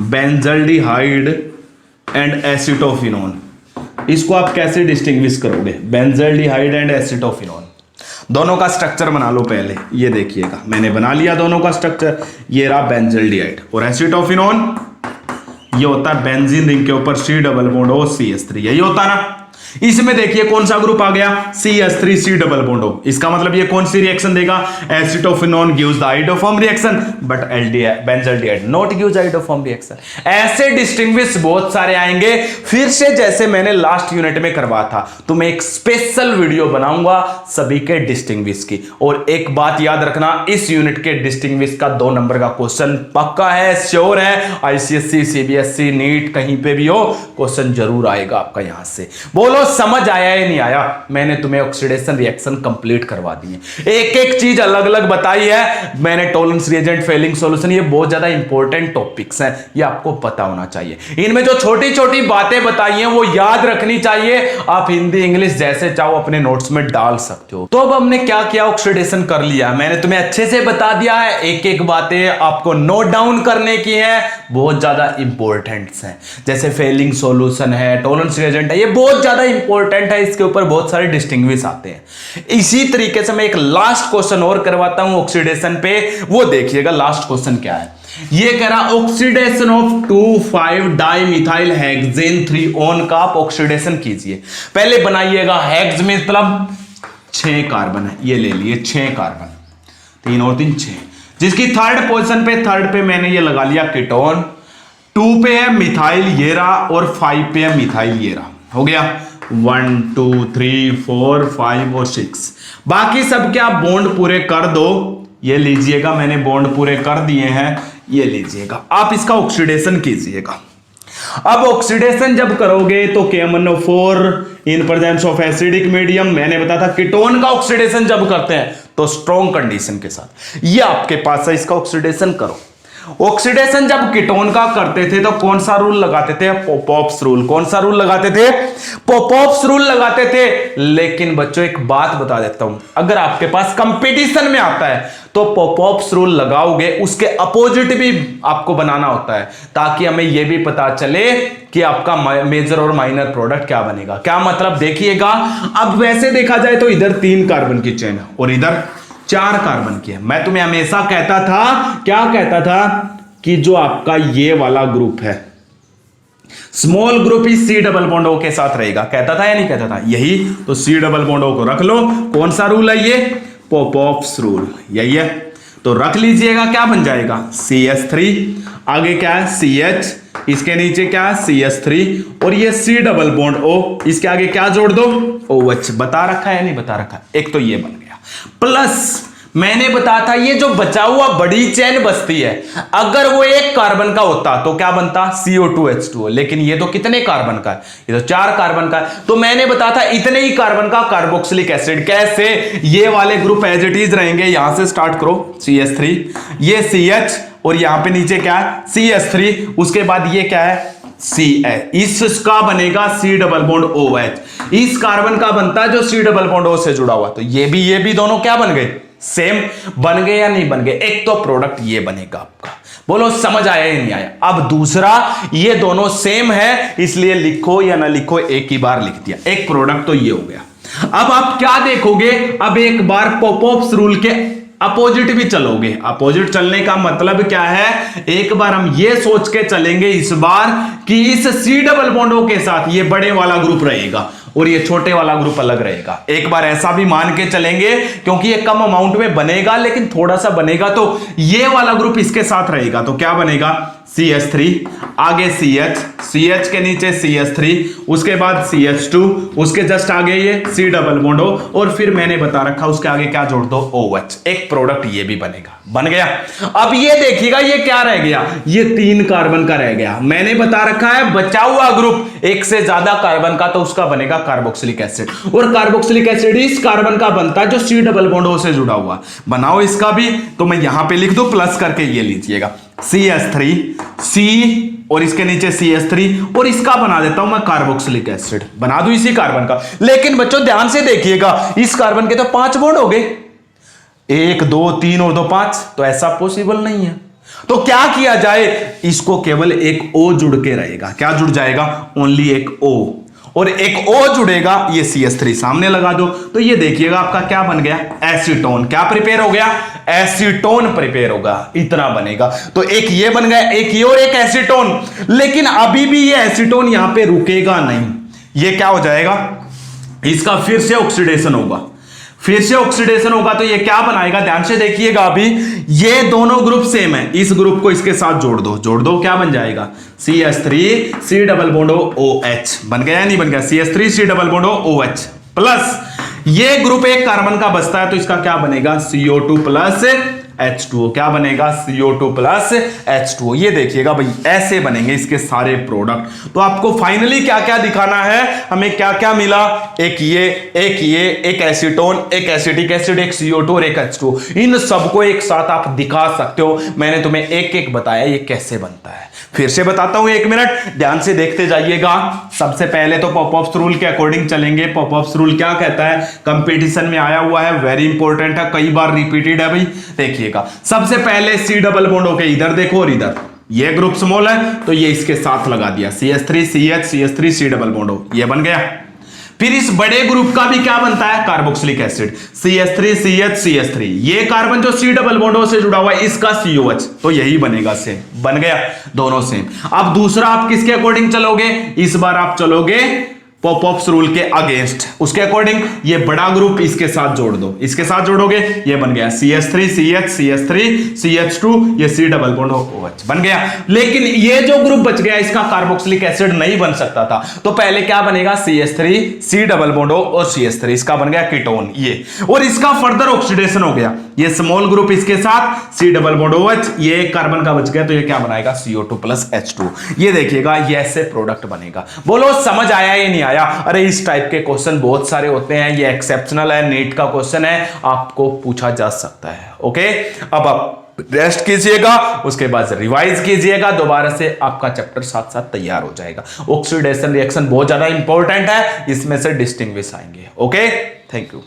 Benzaldehyde and acetophenone, इसको आप कैसे डिस्टिंग्विश करोगे, बेंजल्डिहाइड एंड एसिटोफिनोन। दोनों का स्ट्रक्चर बना लो पहले। ये देखिएगा, मैंने बना लिया दोनों का स्ट्रक्चर। ये रहा बेंजल्डिहाइड, और एसिटोफिनोन ये होता है बेंजीन रिंग के ऊपर C double bond O CH3, यही होता ना। इसमें देखिए कौन सा ग्रुप आ गया, CH3C डबल बॉन्ड O। इसका मतलब ये कौन सी रिएक्शन देगा, acetophenone gives the iodoform reaction but aldehyde benzaldehyde not gives iodoform reaction. ऐसे डिस्टिंग्विश बहुत सारे आएंगे। फिर से जैसे मैंने लास्ट यूनिट में करवा था, तो मैं एक स्पेशल वीडियो बनाऊंगा सभी के डिस्टिंग्विश की। और एक बात याद रखना, इस यूनिट के डिस्टिंग्विश का 2 नंबर का क्वेश्चन पक्का है, श्योर है। ICSE CBSE नीट कहीं पे भी हो, क्वेश्चन जरूर आएगा आपका यहां से। बोलो समझ आया या नहीं आया? मैंने तुम्हें ऑक्सीडेशन रिएक्शन कंप्लीट करवा दी है, एक एक चीज अलग अलग बताई है मैंने। टॉलरेंस रिएजेंट, फेलिंग सॉल्यूशन, ये बहुत ज्यादा इंपॉर्टेंट टॉपिक्स हैं, ये आपको पता होना चाहिए। इनमें जो छोटी छोटी बातें बताई हैं वो याद रखनी चाहिए। आप हिंदी इंग्लिश जैसे चाहो अपने नोट्स में डाल सकते हो। तो अब हमने क्या किया, ऑक्सीडेशन कर लिया, मैंने तुम्हें अच्छे से बता दिया है। एक एक बातें आपको नोट डाउन करने की है, बहुत ज्यादा इंपॉर्टेंट है। जैसे फेलिंग सॉल्यूशन है, टॉलरेंस रिएजेंट है, ये बहुत ज्यादा इंपॉर्टेंट है, इसके ऊपर बहुत सारे डिस्टिंग्विश आते हैं। इसी तरीके से मैं एक लास्ट क्वेश्चन और करवाता हूं ऑक्सीडेशन पे, वो देखिएगा लास्ट क्वेश्चन क्या है। ये कह रहा oxidation of 2,5 dimethyl hexane 3 on का आप ऑक्सीडेशन कीजिए। पहले बनाइएगा, हेक्स मतलब 6 कार्बन है, ये ले लिए 6 कार्बन, 3 और 3 6, जिसकी थर्ड पोजीशन पे, थर्ड पे मैंने ये लगा लिया कीटोन, 2 पे है मिथाइल ये रहा और 5 पे है मिथाइल ये रहा। हो गया 1 2 3 4 5 और 6। बाकी सबके आप बॉन्ड पूरे कर दो। ये लीजिएगा, मैंने बॉन्ड पूरे कर दिए हैं, ये लीजिएगा। आप इसका ऑक्सीडेशन कीजिएगा। अब ऑक्सीडेशन जब करोगे तो KMnO4 in presence of acidic medium, मैंने बताया था कीटोन का ऑक्सीडेशन जब करते हैं तो स्ट्रॉन्ग कंडीशन के साथ, ये आपके पास है, इसका ऑक्सीडेशन करो। ऑक्सीडेशन जब कीटोन का करते थे तो कौन सा रूल लगाते थे, पोपॉफ्स रूल। कौन सा रूल लगाते थे, पोपॉफ्स रूल लगाते थे। लेकिन बच्चों एक बात बता देता हूं, अगर आपके पास कंपटीशन में आता है तो पोपॉफ्स रूल लगाओगे, उसके अपोजिट भी आपको बनाना होता है, ताकि हमें यह भी पता चले कि आपका मेजर और माइनर प्रोडक्ट क्या बनेगा। क्या मतलब, देखिएगा, अब वैसे देखा जाए तो इधर 3 कार्बन की चेन और इधर 4 कार्बन की है। मैं तुम्हें हमेशा कहता था, क्या कहता था, कि जो आपका ये वाला ग्रुप है, स्मॉल ग्रुप ही C डबल बॉन्ड O के साथ रहेगा। कहता था या नहीं कहता था? यही तो C डबल बॉन्ड O को रख लो। कौन सा रूल है ये, पोपॉफ्स रूल, यही है। तो रख लीजिएगा, क्या बन जाएगा, CH3, आगे क्या है CH, इसके नीचे क्या है CH3, और ये C डबल बॉन्ड O, इसके आगे क्या जोड़ दो, OH। बता रखा है नहीं बता रखा? एक तो ये बन गया, प्लस मैंने बताया था ये जो बचा हुआ बड़ी चेन बचती है, अगर वो 1 कार्बन का होता तो क्या बनता, CO2H2O। लेकिन ये तो कितने कार्बन का है, ये तो 4 कार्बन का है। तो मैंने बताया था इतने ही कार्बन का कार्बोक्सिलिक एसिड। कैसे, ये वाले ग्रुप एज इट इज रहेंगे, यहां से स्टार्ट करो, CH3, ये CH, और यहां पे नीचे क्या है CH3, उसके बाद ये क्या है CH, इसका बनेगा C डबल बॉन्ड OH। इस कार्बन का बनता है जो C डबल बॉन्ड O से जुड़ा हुआ। तो ये भी दोनों क्या बन गए, सेम बन गए या नहीं बन गए? एक तो प्रोडक्ट ये बनेगा आपका। बोलो समझ आया या नहीं आया? अब दूसरा, ये दोनों सेम है, इसलिए लिखो या ना लिखो एक ही बार लिख दिया, एक प्रोडक्ट तो ये हो गया। अब आप क्या देखोगे, अब एक बार पोपॉफ्स रूल के अपोजिट भी चलोगे। अपोजिट चलने का मतलब क्या है, एक बार हम ये सोच के चलेंगे इस बार कि इस C डबल बॉन्ड O के साथ ये बड़े वाला ग्रुप रहेगा और ये छोटे वाला ग्रुप अलग रहेगा। एक बार ऐसा भी मान के चलेंगे, क्योंकि ये कम अमाउंट में बनेगा लेकिन थोड़ा सा बनेगा, तो ये वाला ग्रुप इसके साथ रहेगा। तो क्या बनेगा, CH3, आगे CH के नीचे CH3, उसके बाद CH2, उसके जस्ट आगे ये C डबल बॉन्ड O, और फिर मैंने बता रखा उसके आगे क्या जोड़ दो, OH। एक प्रोडक्ट ये भी बनेगा, बन गया। अब ये देखिएगा, ये क्या रह गया, ये 3 कार्बन का रह गया। मैंने बता रखा है बचा हुआ ग्रुप 1 से ज्यादा कार्बन का, तो उसका बनेगा कार्बोक्सिलिक एसिड, और कार्बोक्सिलिक एसिड इस कार्बन का बनता है जो C डबल बॉन्ड O से जुड़ा हुआ। बनाओ इसका भी, तो मैं यहां पे लिख दो प्लस करके, ये लीजिएगा CH3, C और इसके नीचे CH3, और इसका बना देता हूं मैं कार्बोक्सिलिक एसिड, बना दूं इसी कार्बन का। लेकिन बच्चों ध्यान से देखिएगा, इस कार्बन के तो 5 बॉन्ड हो गए, 1 2 3 और 2 5, तो ऐसा पॉसिबल नहीं है। तो क्या किया जाए, इसको केवल एक O जुड़ के रहेगा। क्या जुड़ जाएगा, ओनली एक O, और एक O जुड़ेगा, ये CH3 सामने लगा दो। तो ये देखिएगा आपका क्या बन गया, एसीटोन। क्या प्रिपेयर हो गया, एसीटोन प्रिपेयर होगा, इतना बनेगा। तो एक ये बन गया, एक ये और एक एसीटोन। लेकिन अभी भी ये एसीटोन यहां पे रुकेगा नहीं, ये क्या हो जाएगा, इसका फिर से ऑक्सीडेशन होगा, फिर से ऑक्सीडेशन होगा तो ये क्या बनाएगा, ध्यान से देखिएगा अभी, ये दोनों ग्रुप सेम है, इस ग्रुप को इसके साथ जोड़ दो, क्या बन जाएगा, CH3 C double bond OH बन गया या नहीं बन गया, CH3 C double bond OH plus ये ग्रुप एक कार्बन का बचता है तो इसका क्या बनेगा, CO2 प्लस H2O, क्या बनेगा, CO2 प्लस H2O। ये देखिएगा भाई ऐसे बनेंगे इसके सारे प्रोडक्ट। तो आपको फाइनली क्या क्या दिखाना है, हमें क्या क्या मिला, एक एसीटोन, एक एसिटिक एसिड, एक CO2 और एक H2O, इन सबको एक साथ आप दिखा सकते हो। मैंने तुम्हें एक एक बताया ये कैसे बनता है, फिर से बताता हूं, 1 मिनट ध्यान से देखते जाइएगा। सबसे पहले तो पॉपअप्स रूल के अकॉर्डिंग चलेंगे। पॉपअप्स रूल क्या कहता है, कंपटीशन में आया हुआ है, वेरी इंपॉर्टेंट है, कई बार रिपीटेड है भाई। देखिएगा सबसे पहले C डबल बॉन्ड होके इधर देखो और इधर, ये ग्रुप स्मॉल है तो ये इसके साथ लगा दिया, CH3 CH CH3 C double bond हो, ये बन गया। फिर इस बड़े ग्रुप का भी क्या बनता है, carboxylic acid, CH3 CH CH3, ये कार्बन जो C डबल बॉन्ड से जुड़ा हुआ है इसका COH, तो यही बनेगा, सेम बन गया, दोनों सेम। अब दूसरा आप किसके अकॉर्डिंग चलोगे, इस बार आप चलोगे पॉपअप्स रूल के अगेंस्ट, उसके अकॉर्डिंग ये बड़ा ग्रुप इसके साथ जोड़ दो, इसके साथ जोड़ोगे ये बन गया CH3 CH CH3 CH2, ये C डबल बॉन्ड OH बन गया। लेकिन ये जो ग्रुप बच गया इसका कार्बोक्सिलिक एसिड नहीं बन सकता था, तो पहले क्या बनेगा, CH3 C डबल बॉन्ड और CH3, इसका बन गया कीटोन ये, और इसका फर्दर ऑक्सीडेशन हो गया, ये स्मॉल ग्रुप इसके साथ C डबल बॉन्ड OH, ये कार्बन का बच गया तो ये क्या बनाएगा, CO2 प्लस H2। ये देखिएगा ये ऐसे प्रोडक्ट बनेगा। बोलो समझ आया या नहीं आया? अरे इस टाइप के क्वेश्चन बहुत सारे होते हैं, ये एक्सेप्शनल है, नीट का क्वेश्चन है, आपको पूछा जा सकता है। ओके, अब आप रेस्ट कीजिएगा, उसके बाद रिवाइज कीजिएगा दोबारा से, आपका चैप्टर साथ साथ तैयार हो जाएगा। ऑक्सीडेशन रिएक्शन बहुत ज्यादा इंपॉर्टेंट है, इसमें से डिस्टिंग्विश आएंगे। Okay, thank you.